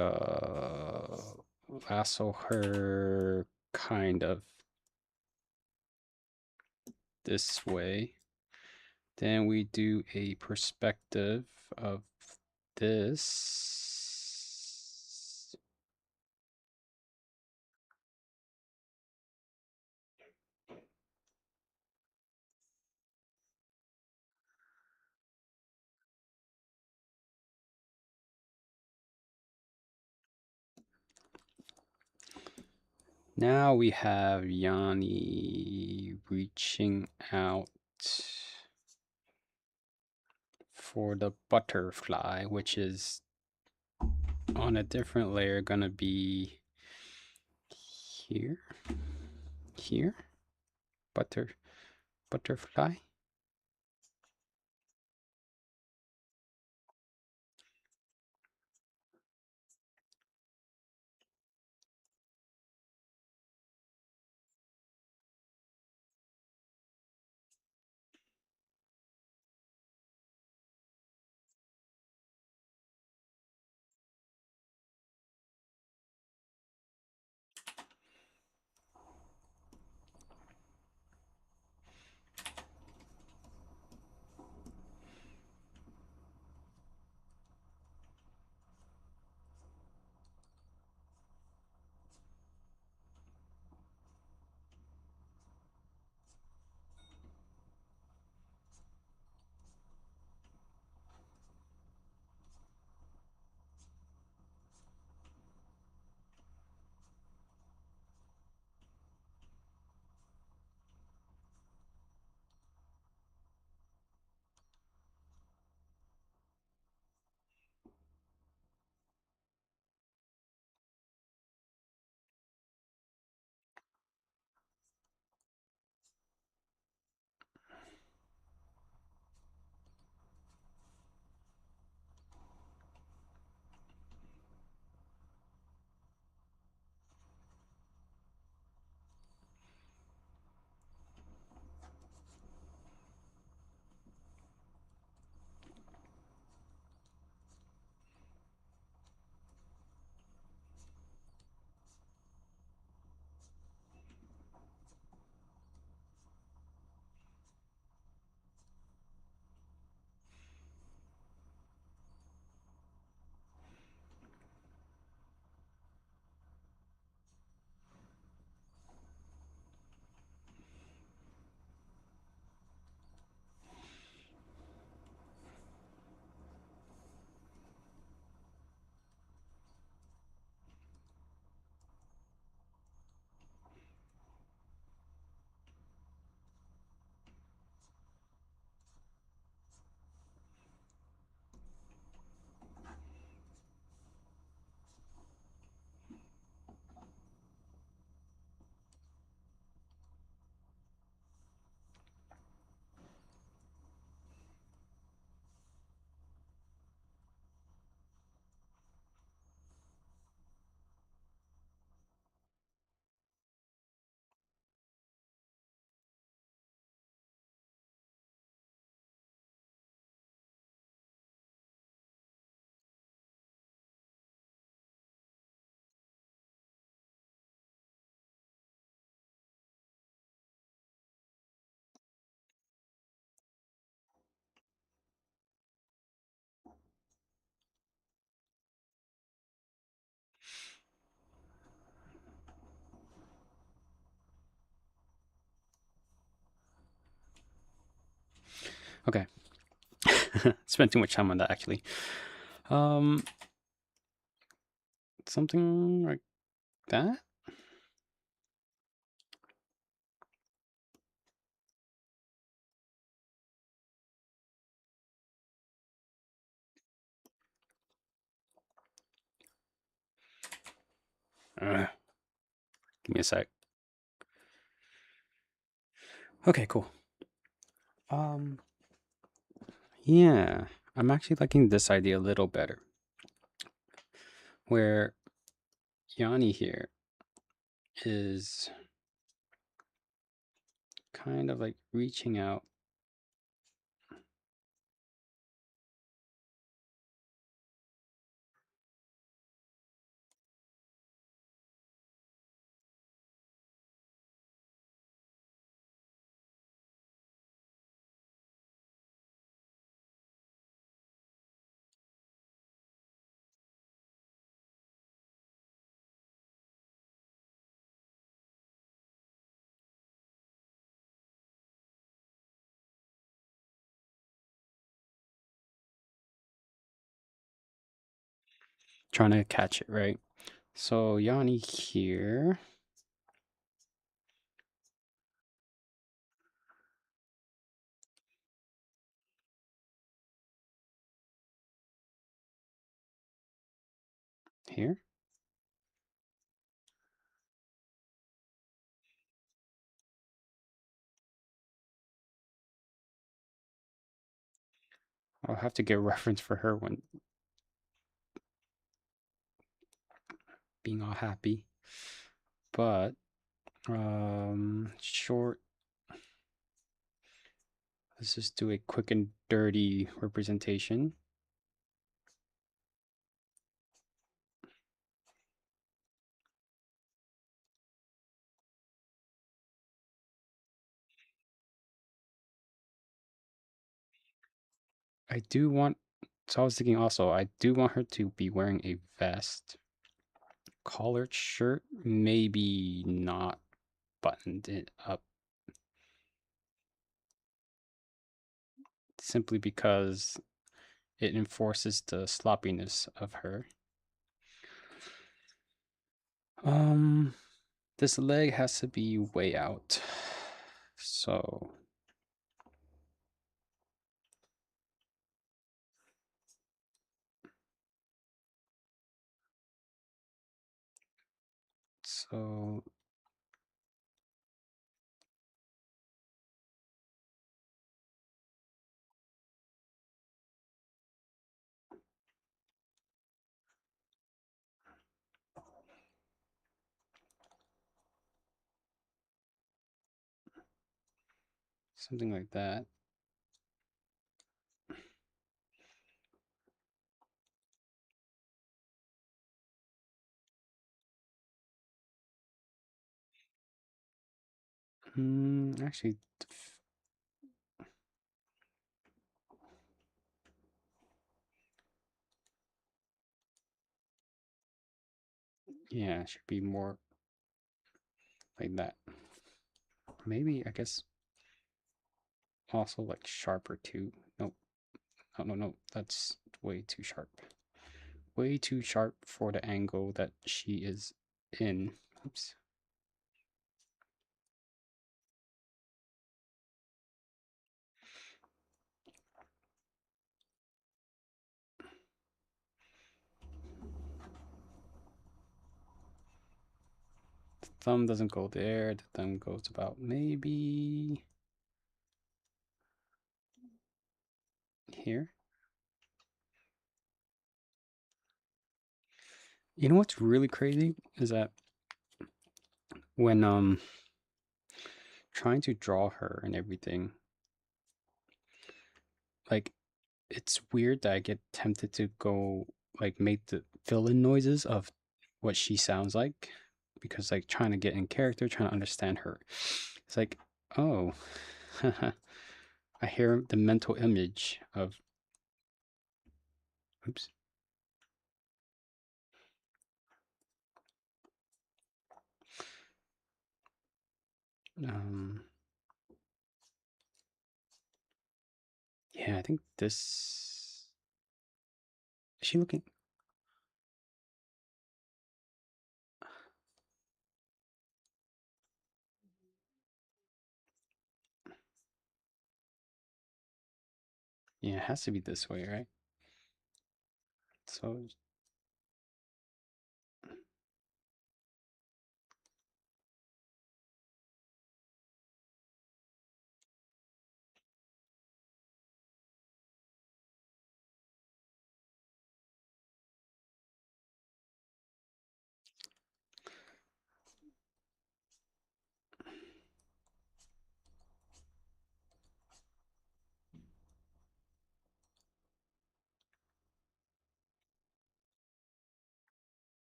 lasso her kind of this way, then we do a perspective of this. Now we have Yanni reaching out for the butterfly, which is on a different layer gonna be here, here, butterfly. Okay. Spent too much time on that actually. Um, something like that. Give me a sec. Okay, cool. Um, yeah, I'm actually liking this idea a little better. Where Yanni here is kind of like reaching out. Trying to catch it, right? So Yanni here. Here. I'll have to get a reference for her when being all happy. But short. Let's just do a quick and dirty representation. I do want, so I was thinking also, I do want her to be wearing a vest, collared shirt, maybe not buttoned it up, simply because it enforces the sloppiness of her. Um, this leg has to be way out. So, so something like that. Actually, yeah, it should be more like that. Maybe, I guess, also like sharper too. Nope. Oh, no, that's way too sharp. Way too sharp for the angle that she is in. Oops. The thumb doesn't go there. The thumb goes about maybe here. You know what's really crazy is that when trying to draw her and everything, like it's weird that I get tempted to go like make the fill-in noises of what she sounds like because like trying to get in character, trying to understand her. It's like, oh, I hear the mental image of oops. Um Yeah, I think this. Is she looking? Yeah, it has to be this way, right? So,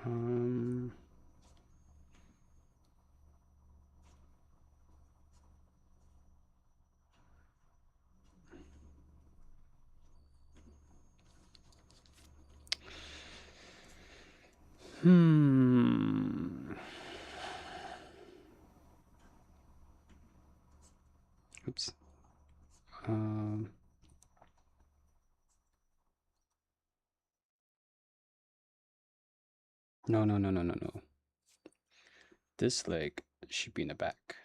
um, hmm. Oops. Um, no, no, no, no, no, no. This leg should be in the back.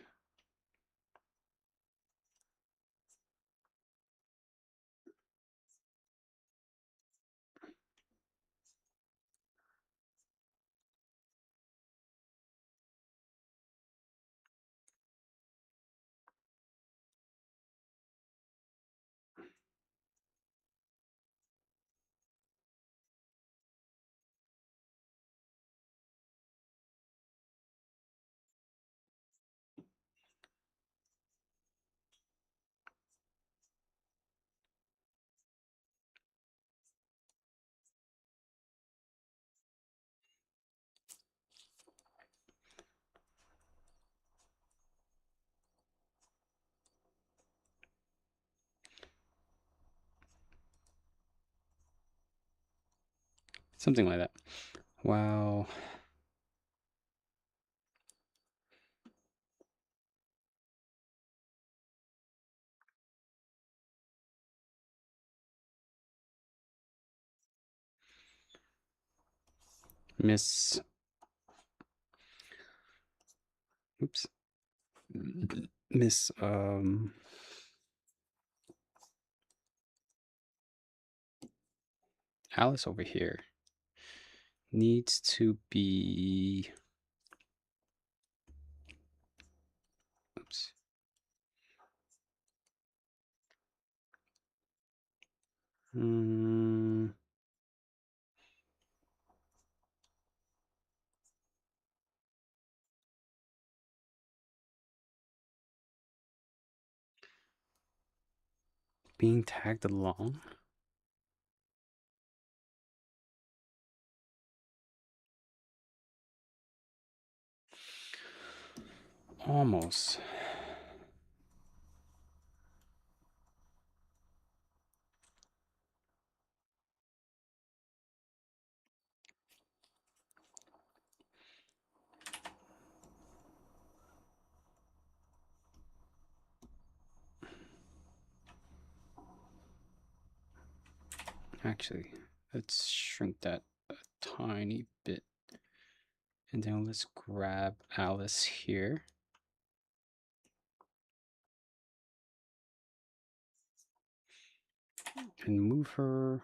Something like that. Wow. Miss. Oops. Miss. Alice over here needs to be. Oops. Hmm. Being tagged along. Almost. Actually, let's shrink that a tiny bit. And then let's grab Alice here. And move her.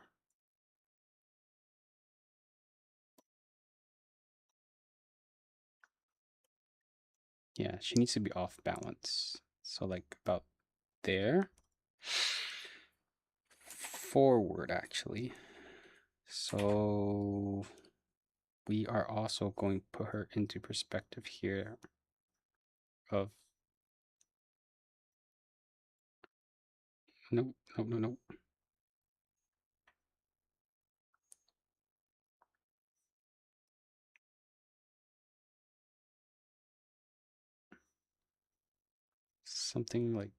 Yeah, she needs to be off balance. So like about there. Forward, actually. So we are also going to put her into perspective here of no, no, no, no. Something like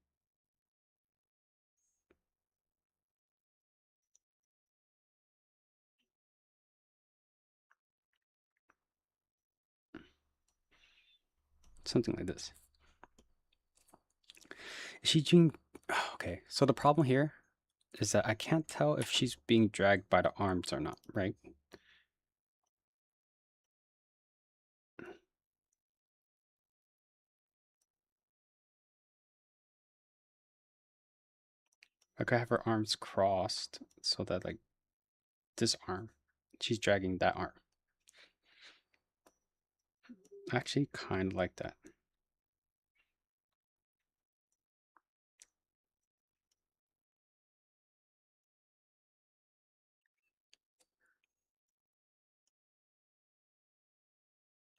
something like this. Is she being... Okay, so the problem here is that I can't tell if she's being dragged by the arms or not, right? I could have her arms crossed so that like this arm, she's dragging that arm. I actually kind of like that.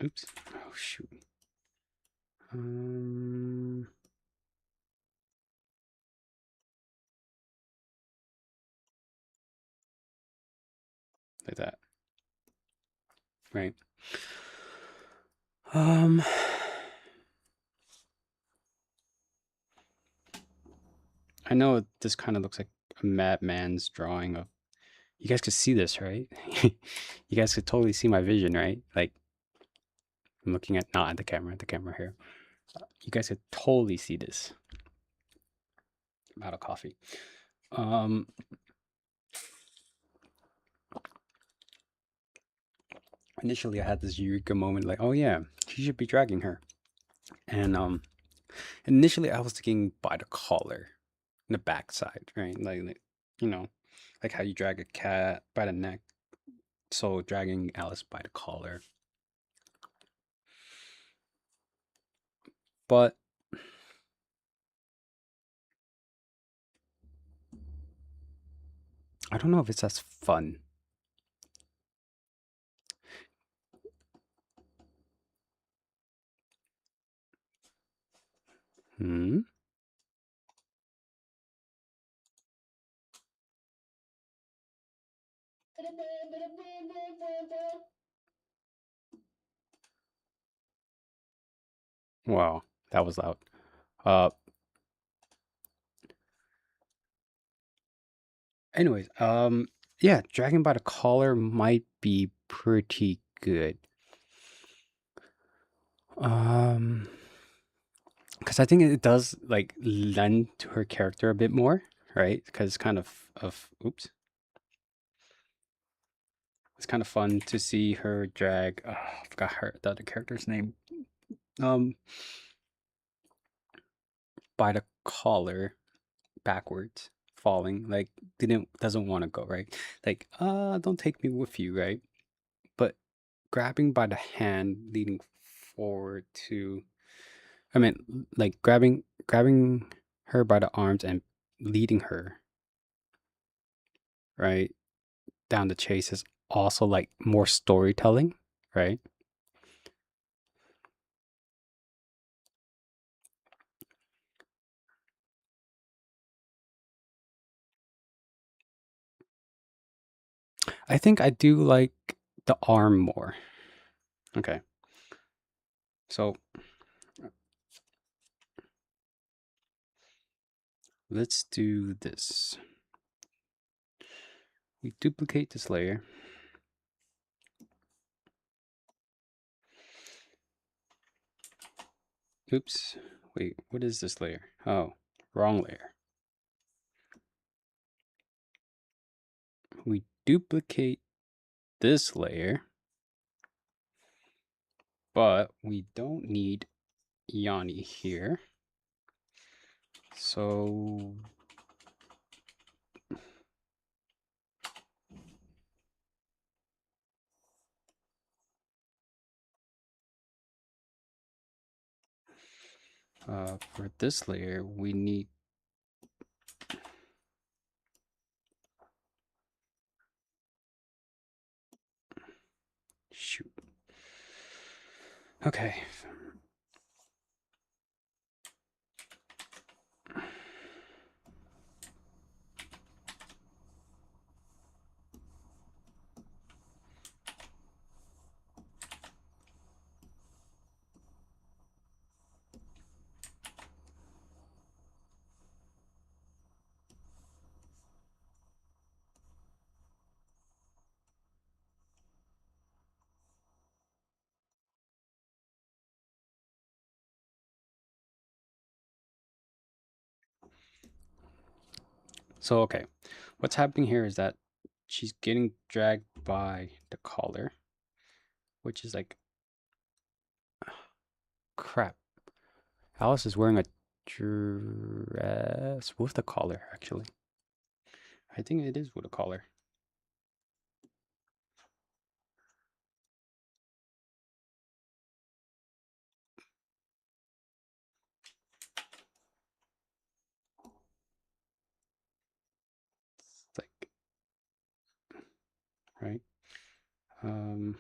Oops. Oh shoot. Like that. Right. I know this kind of looks like a madman's drawing of... You guys could see this, right? You guys could totally see my vision, right? Like, I'm looking at, not at the camera here. You guys could totally see this. I'm out of coffee. Initially I had this eureka moment, like, oh yeah, she should be dragging her. And initially I was thinking by the collar, the backside, right? Like you know, like how you drag a cat by the neck. So dragging Alice by the collar. But I don't know if it's as fun. Hmm. Wow, that was loud. Uh Anyways, yeah, dragging by the collar might be pretty good. Um because I think it does like lend to her character a bit more, right? Because it's kind of oops. It's kind of fun to see her drag. Oh, I forgot the other character's name. Um, by the collar backwards, falling, like doesn't want to go, right? Like, don't take me with you, right? But grabbing by the hand, leading forward to, I mean, like grabbing her by the arms and leading her, right, down the chase is also like more storytelling, right? I think I do like the arm more. Okay. So let's do this. We duplicate this layer. Oops. Wait, what is this layer? Oh, wrong layer. We duplicate this layer, but we don't need Yanni here. So for this layer, we need... Shoot. Okay. So, okay, what's happening here is that she's getting dragged by the collar, which is like, crap. Alice is wearing a dress with the collar, actually. I think it is with a collar. It's like, right? Um,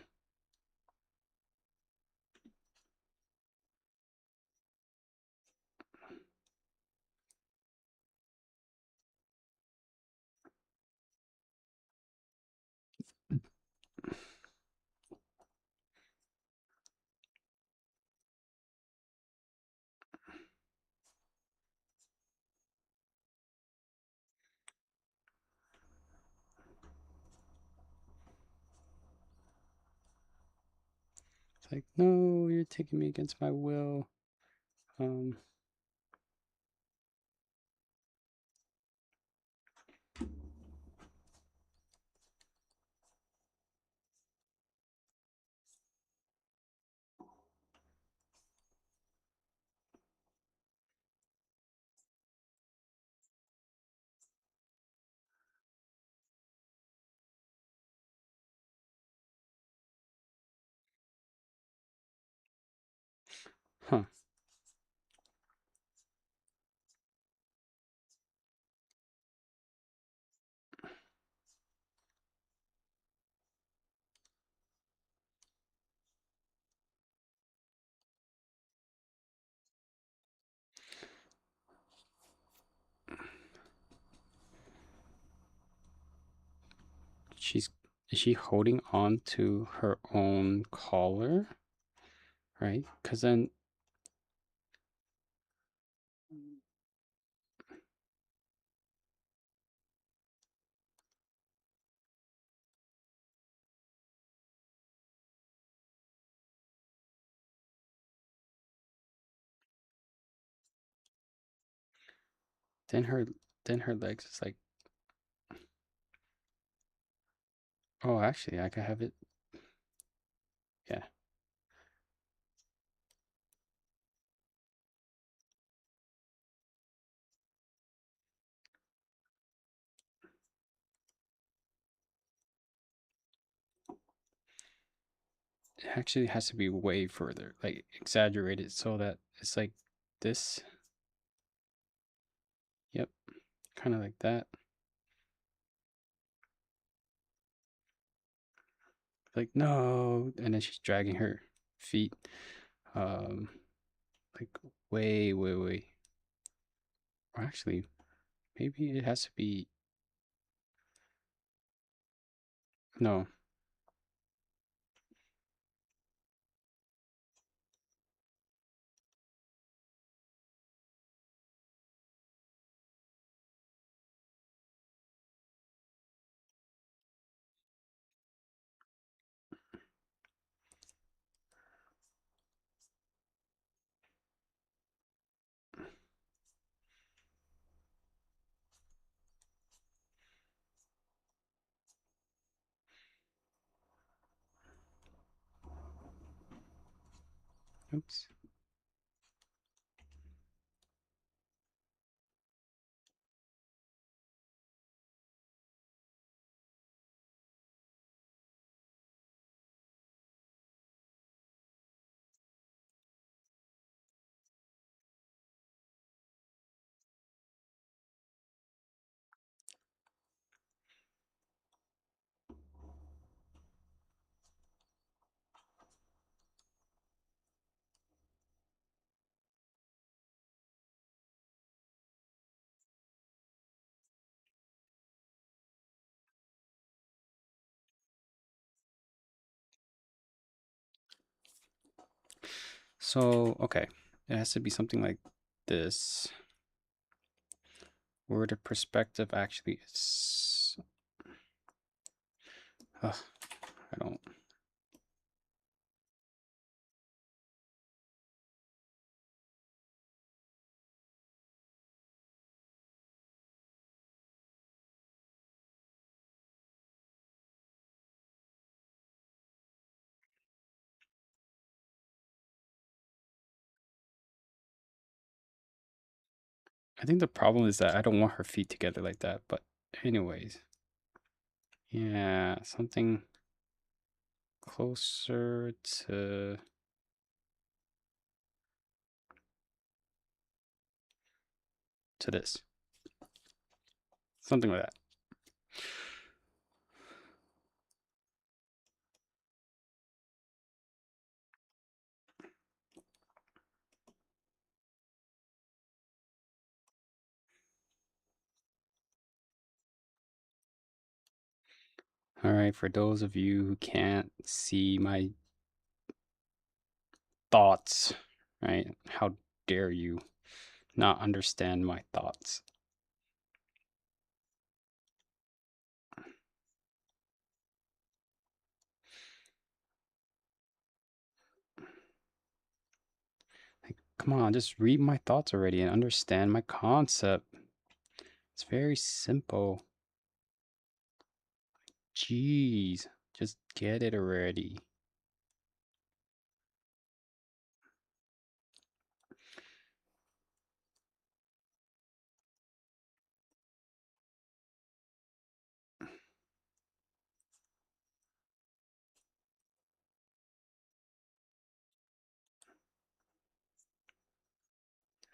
it's like, no, you're taking me against my will. Um, huh. She's is she holding on to her own collar, right? Because then her legs is like, oh, actually, I could have it. Yeah, it actually has to be way further, like exaggerated, so that it's like this. Yep, kind of like that. Like no, and then she's dragging her feet, um, like way, way, way. Or actually, maybe it has to be no. Oops. So okay, it has to be something like this, where the perspective actually is. Ugh, I don't. I think the problem is that I don't want her feet together like that. But anyways, yeah, something closer to this. Something like that. All right, for those of you who can't see my thoughts, right? How dare you not understand my thoughts? Like, come on, just read my thoughts already and understand my concept. It's very simple. Jeez, just get it already.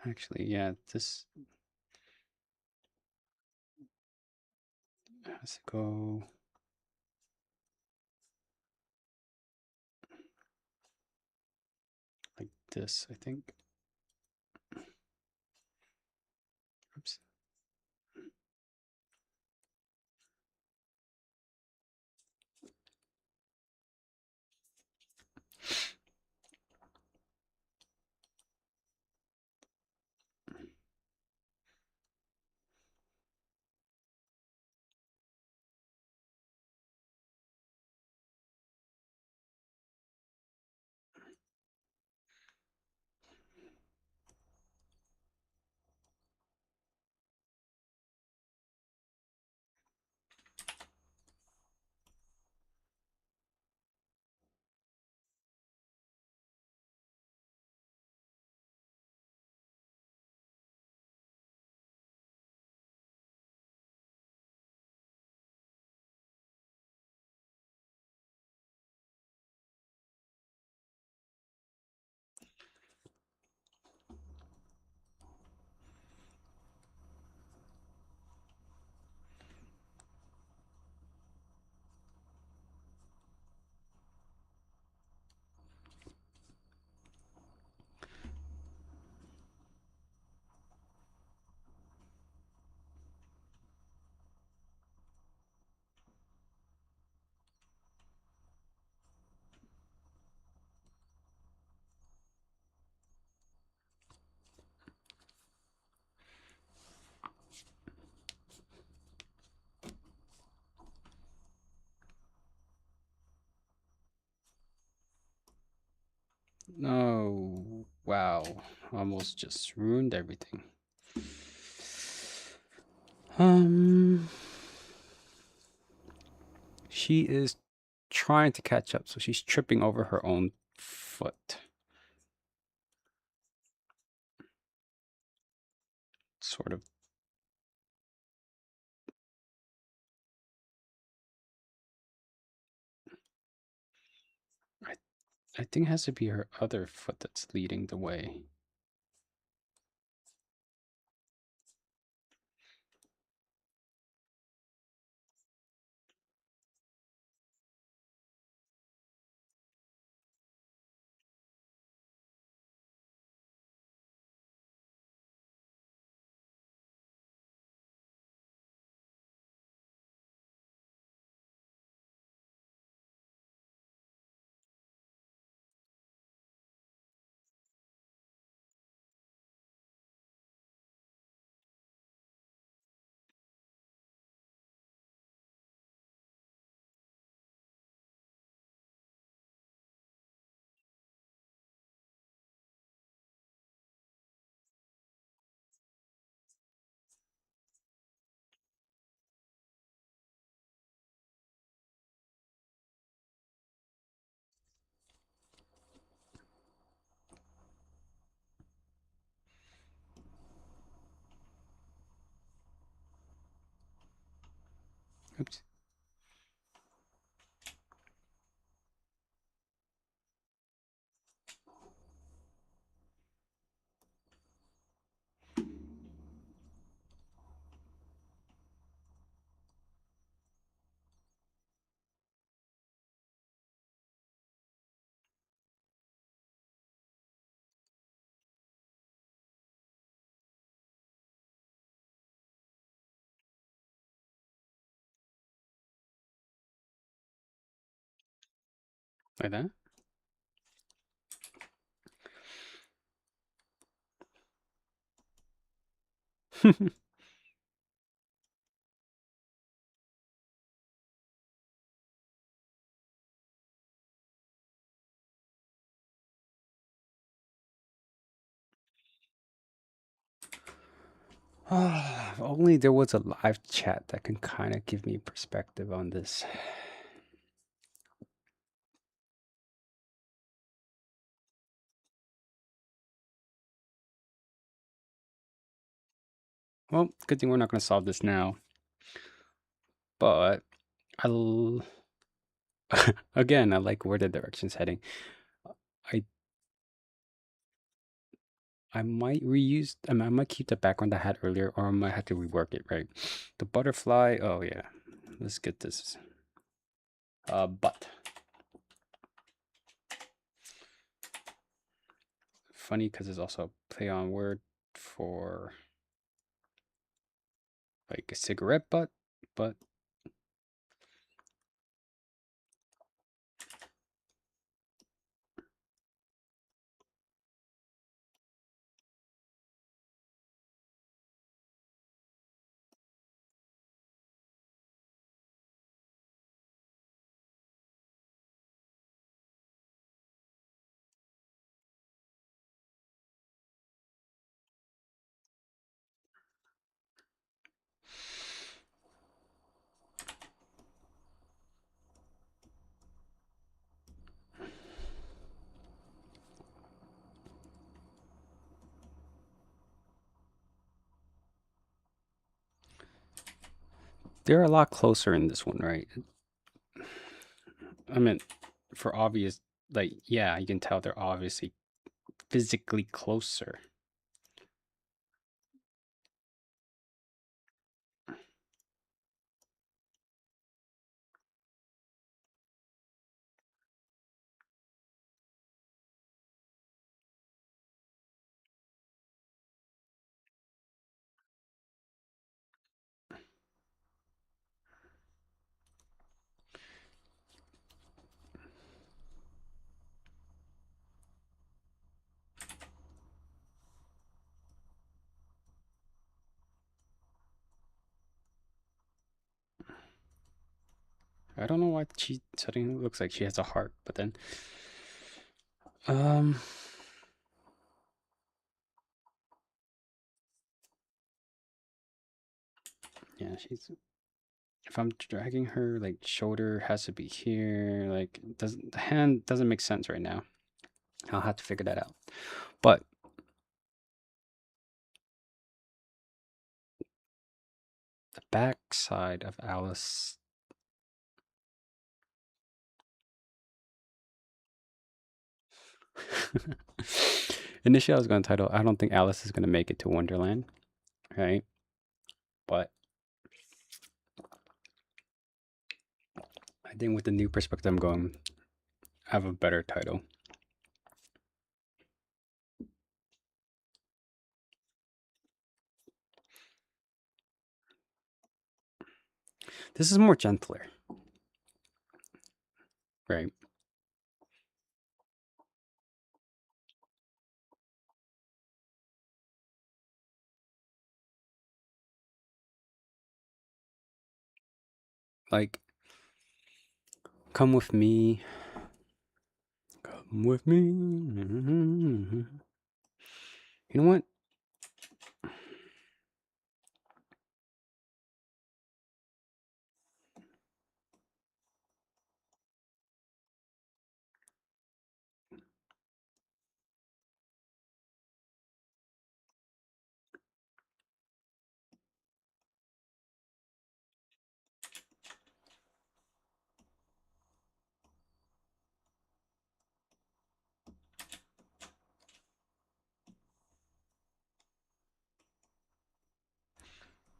Actually, yeah, this has to go like this, I think. Oops. No, wow, almost just ruined everything. Um, she is trying to catch up, so she's tripping over her own foot. Sort of. I, I think it has to be her other foot that's leading the way. Oops. Like that? If only there was a live chat that can kind of give me perspective on this. Well, good thing we're not going to solve this now. But I'll again, I like where the direction's heading. I I might reuse. I might keep the background I had earlier, or I might have to rework it. Right, the butterfly. Oh yeah, let's get this. But funny because there's also a play on word for like a cigarette butt, but they're a lot closer in this one, right? I mean, for obvious, like, yeah, you can tell they're obviously physically closer. I don't know why she suddenly looks like she has a heart, but then, um, yeah, she's. If I'm dragging her, like shoulder has to be here. Like, doesn't the hand doesn't make sense right now. I'll have to figure that out. But the back side of Alice. Initially, I was going to title, I don't think Alice is going to make it to Wonderland, right? But I think with the new perspective I'm going, I have a better title. This is more gentler, right? Like, come with me. Come with me. You know what?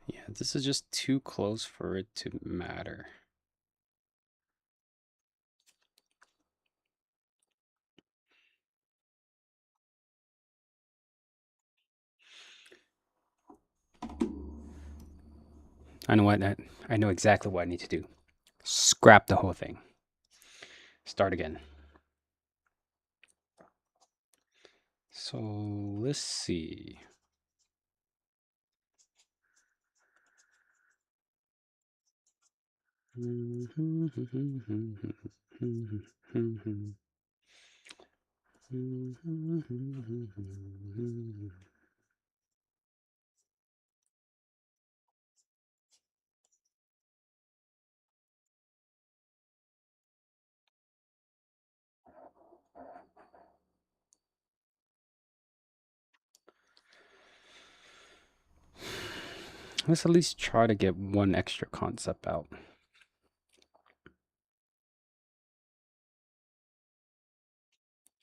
Yeah, this is just too close for it to matter. I know what I know exactly what I need to do. Scrap the whole thing. Start again. So let's see. Let's at least try to get one extra concept out.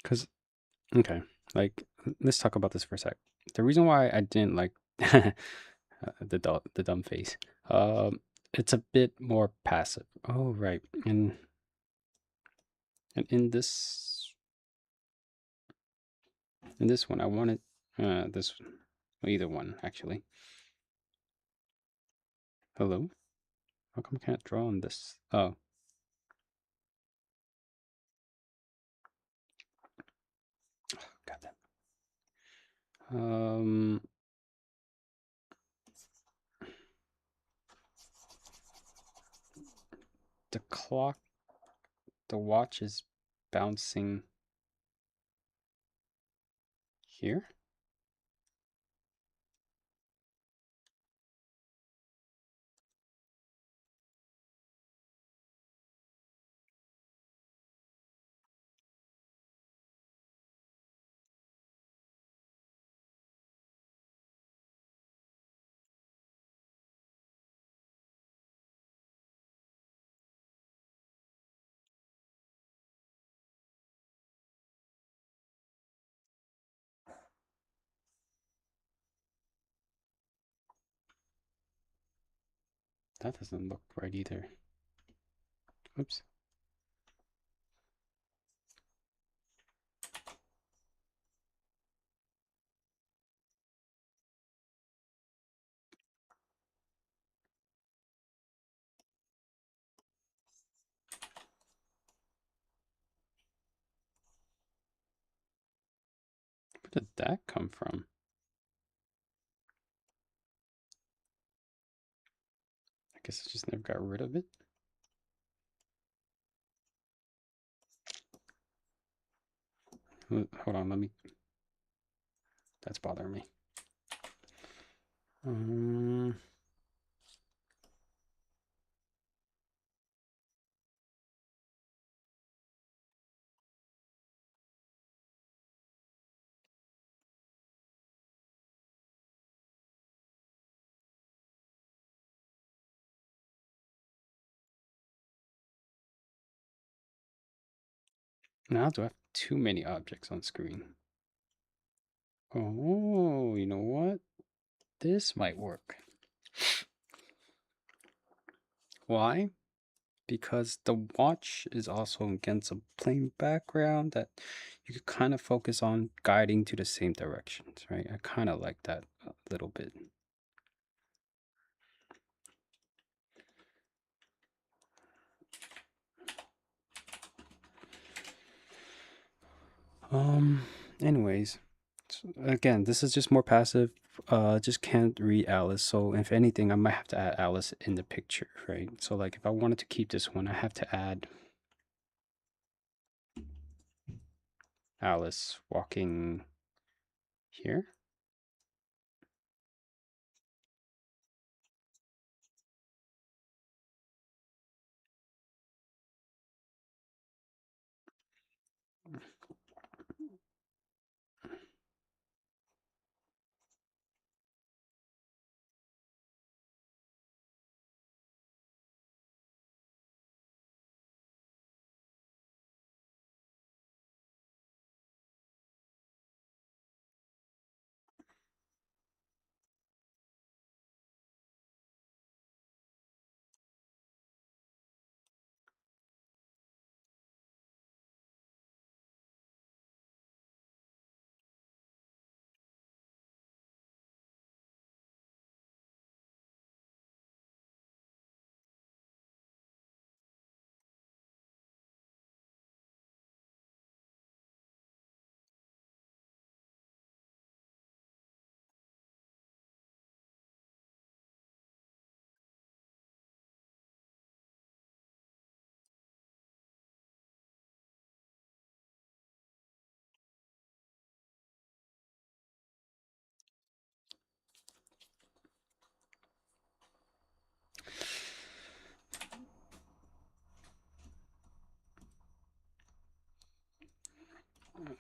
Because, okay, like, let's talk about this for a sec. The reason why I didn't like the dumb face, it's a bit more passive. Oh, right. And in this one, I wanted this either one actually. Hello? How come I can't draw on this? Oh. God damn. The clock, the watch is bouncing here. That doesn't look right either. Oops. Where did that come from? I guess I just never got rid of it. Hold on, let me. That's bothering me. Um, now do I have too many objects on screen? Oh, you know what? This might work. Why? Because the watch is also against a plain background that you could kind of focus on guiding to the same directions, right? I kind of like that a little bit. Anyways, again, this is just more passive. Just can't read Alice. So if anything, I might have to add Alice in the picture, right? So like if I wanted to keep this one, I have to add Alice walking here.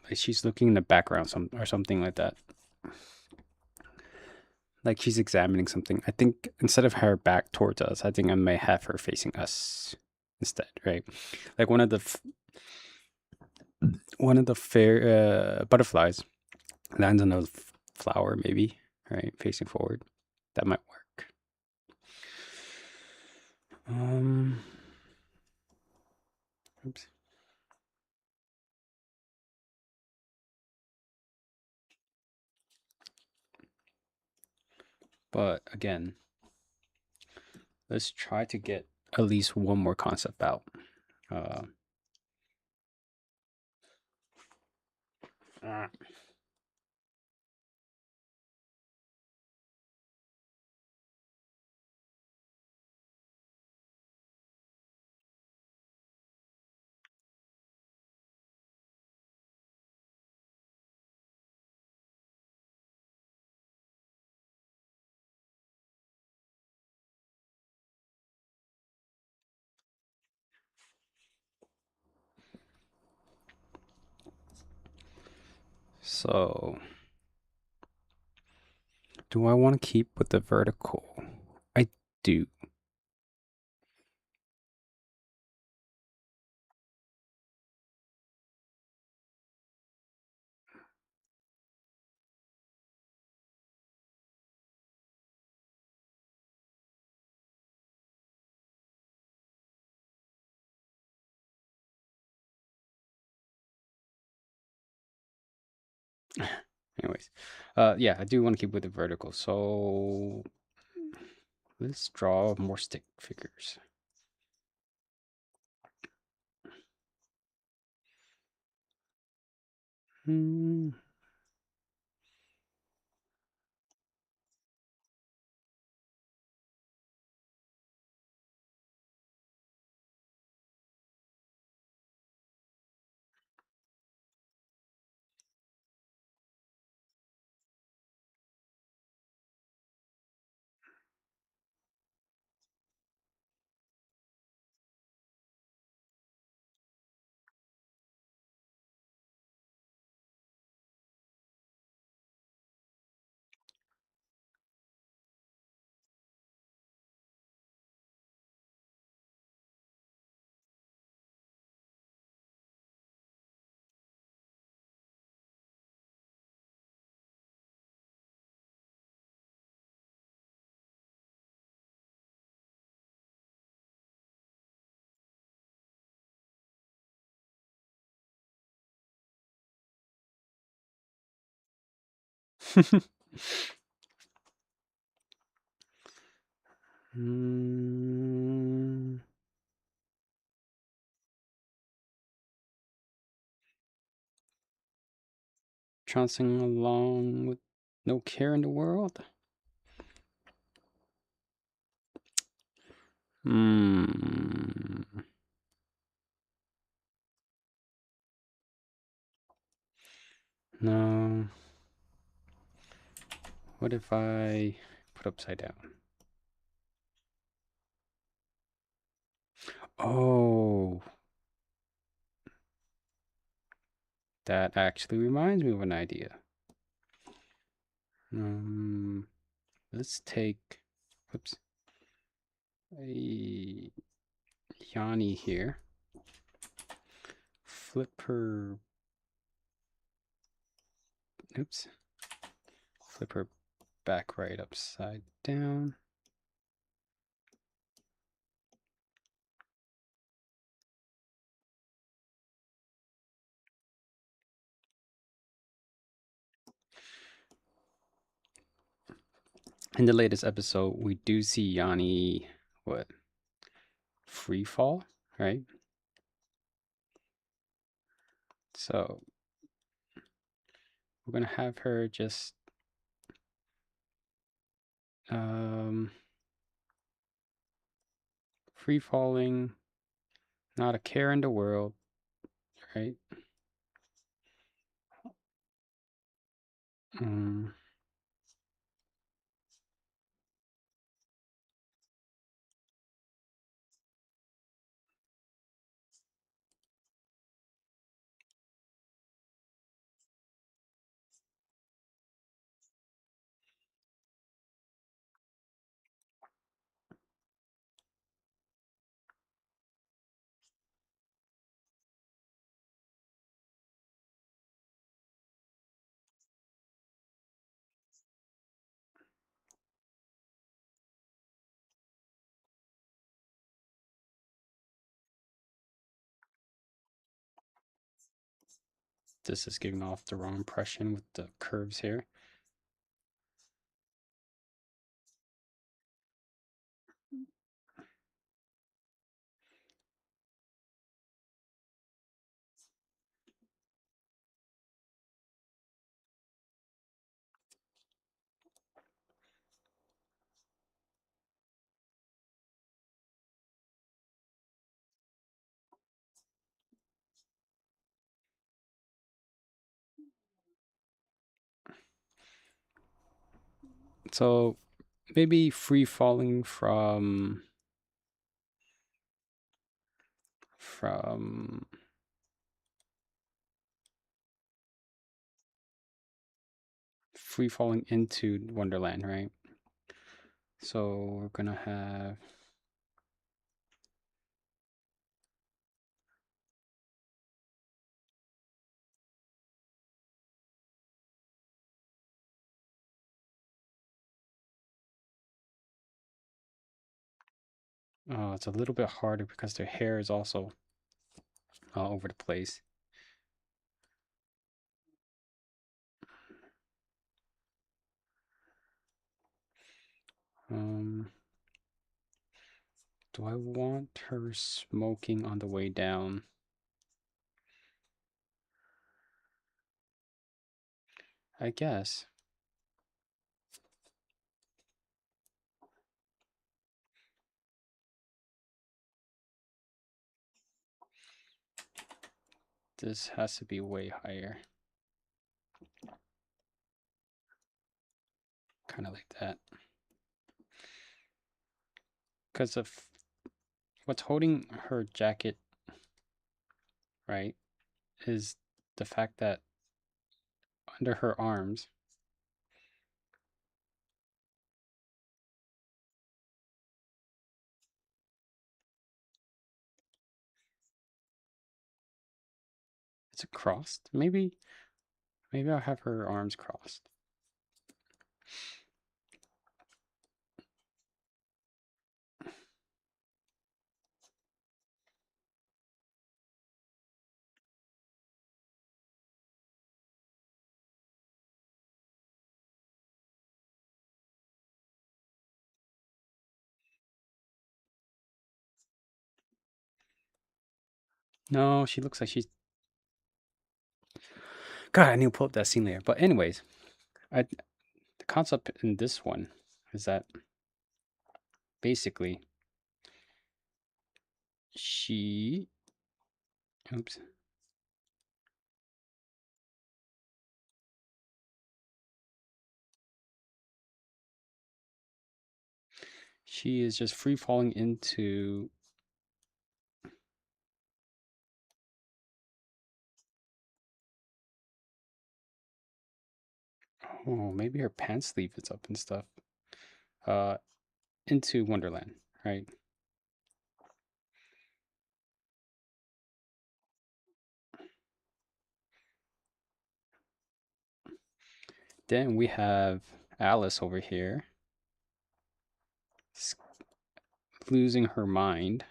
Like she's looking in the background or something like that. Like she's examining something. I think instead of her back towards us, I think I may have her facing us instead, right? Like one of the fair butterflies lands on a flower, maybe, right, facing forward. That might work. Um, oops. But again, let's try to get at least one more concept out. Uh, ah. So, do I want to keep with the vertical? I do. Anyways, yeah, I do want to keep with the vertical. So let's draw more stick figures. Hmm. Hmm. Trouncing along with no care in the world. Hmm. No. What if I put upside down? Oh, that actually reminds me of an idea. Um, let's take, whoops, a Yanni here. Flip her, oops, flip her back right upside down. In the latest episode, we do see Yanni, what, free fall, right? So we're gonna have her just free falling, not a care in the world, right? Um, this is giving off the wrong impression with the curves here. So maybe free falling from free falling into Wonderland, right? So we're gonna have it's a little bit harder because their hair is also all over the place. Um, do I want her smoking on the way down? I guess. This has to be way higher. Kind of like that. Because of what's holding her jacket, right, is the fact that under her arms, it's crossed. Maybe I'll have her arms crossed. No, she looks like she's. God, I need to pull up that scene later. But anyways, the concept in this one is that basically she, oops, she is just free falling into. Oh, maybe her pants sleeve is up and stuff. Uh, into Wonderland, right? Then we have Alice over here losing her mind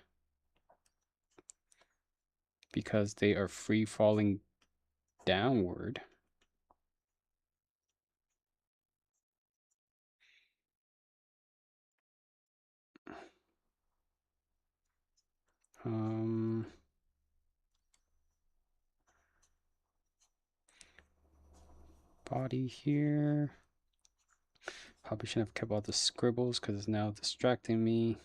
because they are free falling downward. Body here. Probably shouldn't have kept all the scribbles because it's now distracting me.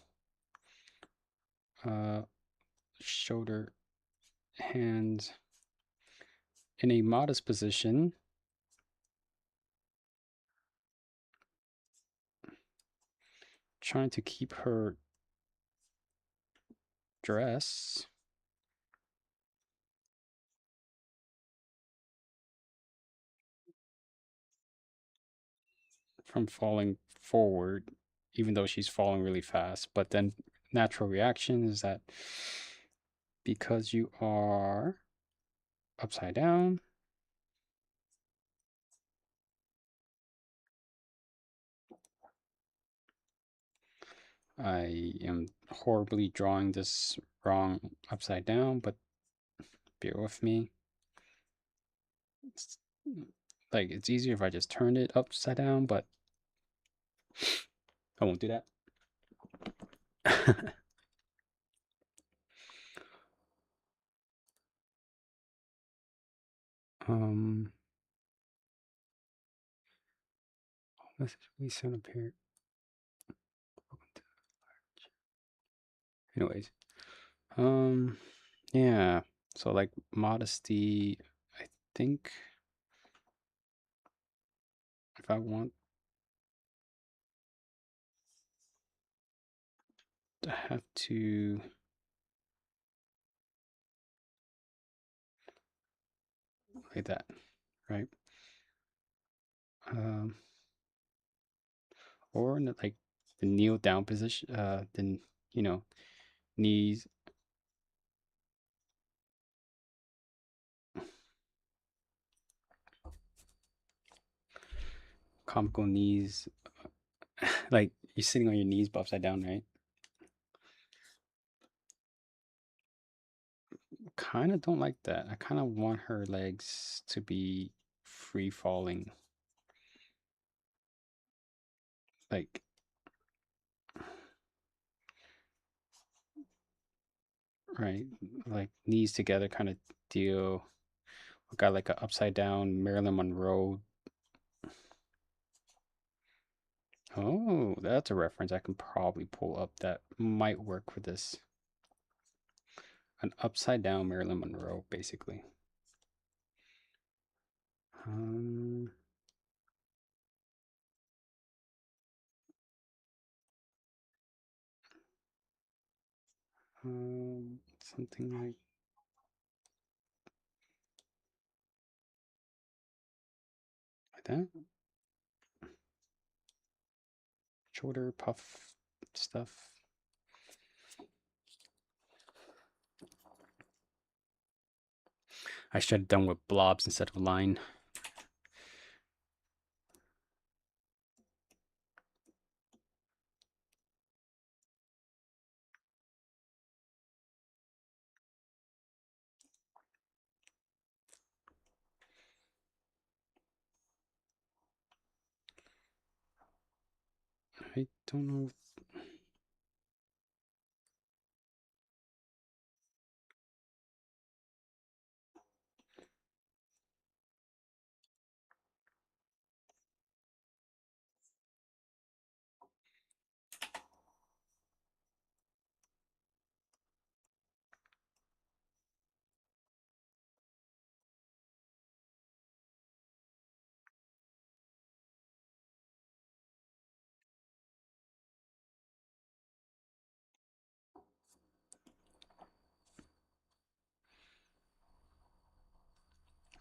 Shoulder, hands in a modest position. Trying to keep her dress from falling forward, even though she's falling really fast. But then natural reaction is that because you are upside down, I am horribly drawing this wrong upside down, but bear with me. like it's easier if I just turn it upside down, but I won't do that. um, let's we sound up here. Anyways, yeah. So like modesty, I think if I want to have to like that, right? Um, or in the, like the kneel down position, then you know, knees, comical knees, like you're sitting on your knees but upside down, right? Kind of don't like that. I kind of want her legs to be free falling, like right, like knees together kind of deal. We got like a upside down Marilyn Monroe. Oh, that's a reference I can probably pull up that might work for this. An upside down Marilyn Monroe, basically. Um, something like that. Shorter puff stuff. I should have done with blobs instead of line. I don't know.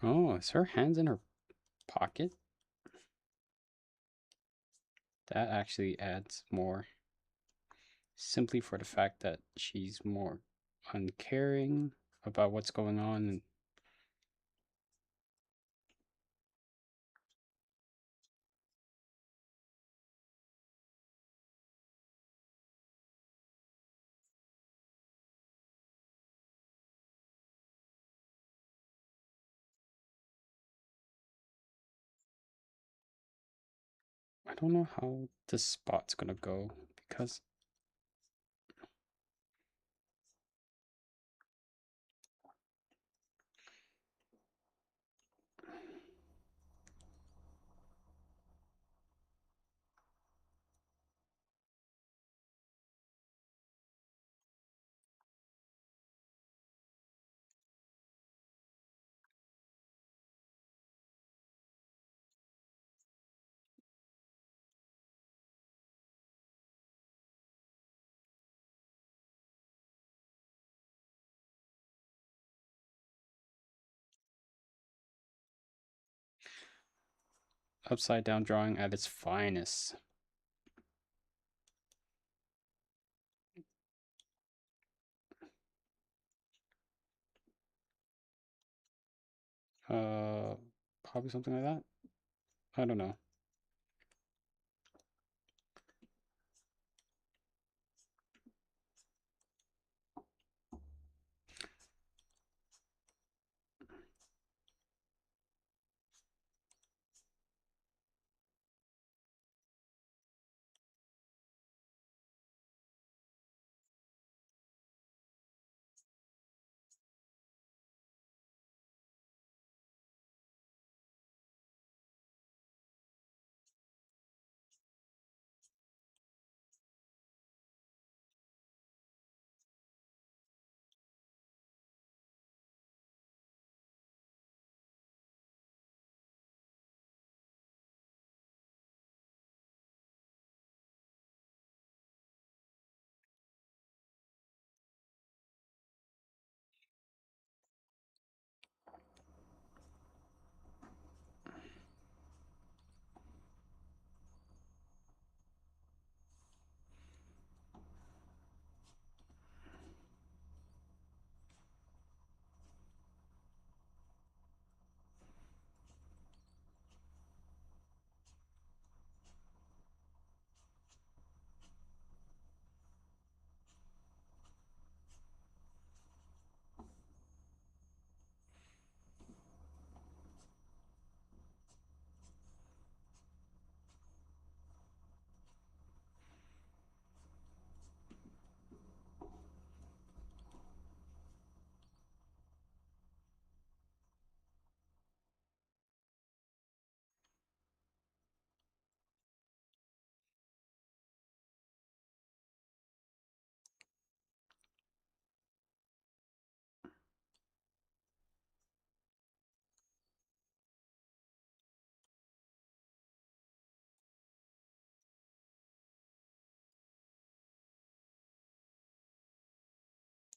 Oh, is her hands in her pocket? That actually adds more. Simply for the fact that she's more uncaring about what's going on. And I don't know how this spot's gonna go because upside down drawing at its finest. Uh, Probably something like that. I don't know.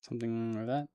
Something like that.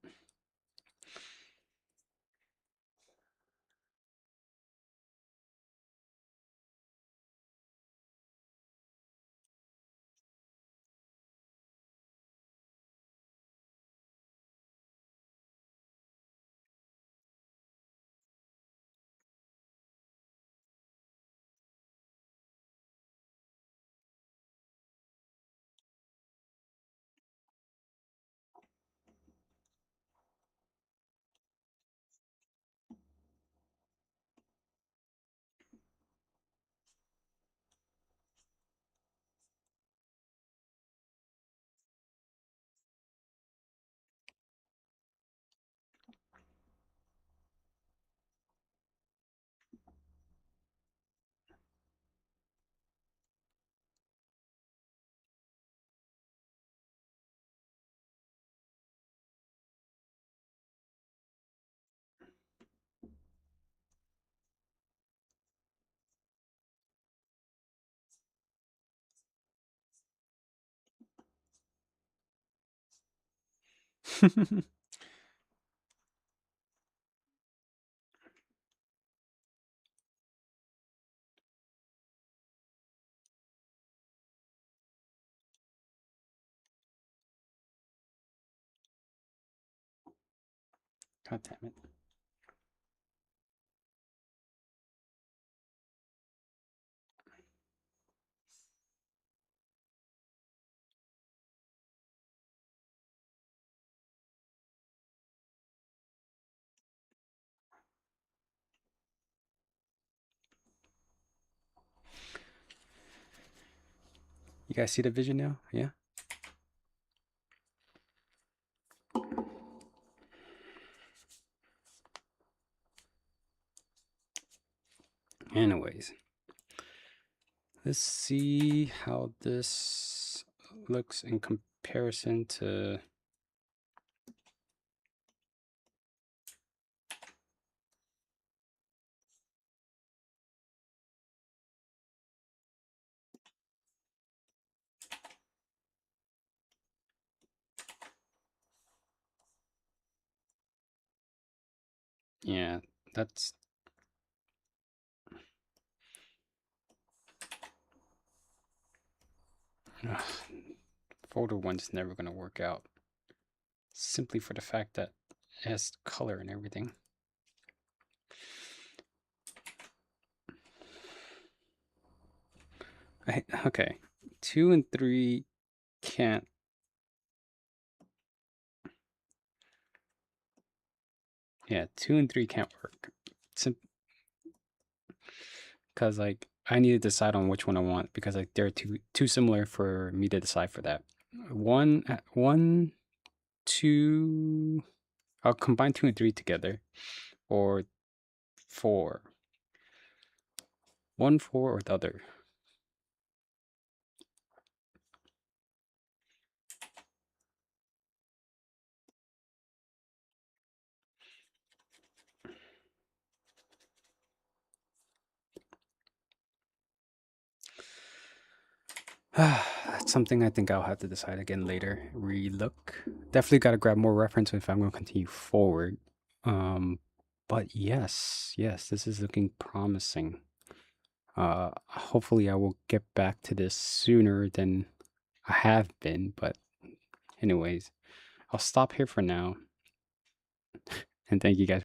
God damn it. You guys see the vision now? Yeah? Anyways, let's see how this looks in comparison to... Yeah, that's... Ugh, folder one's never going to work out. Simply for the fact that it has color and everything. Okay, 2 and 3 can't... Yeah, 2 and 3 can't work. Because like I need to decide on which one I want because like they're too similar for me to decide for that. One, 2. I'll combine 2 and 3 together, or 4. 1, 4, or the other. That's something I think I'll have to decide again later. Relook. Definitely got to grab more reference if I'm going to continue forward. But yes, this is looking promising. Hopefully I will get back to this sooner than I have been, but anyways, I'll stop here for now. And thank you guys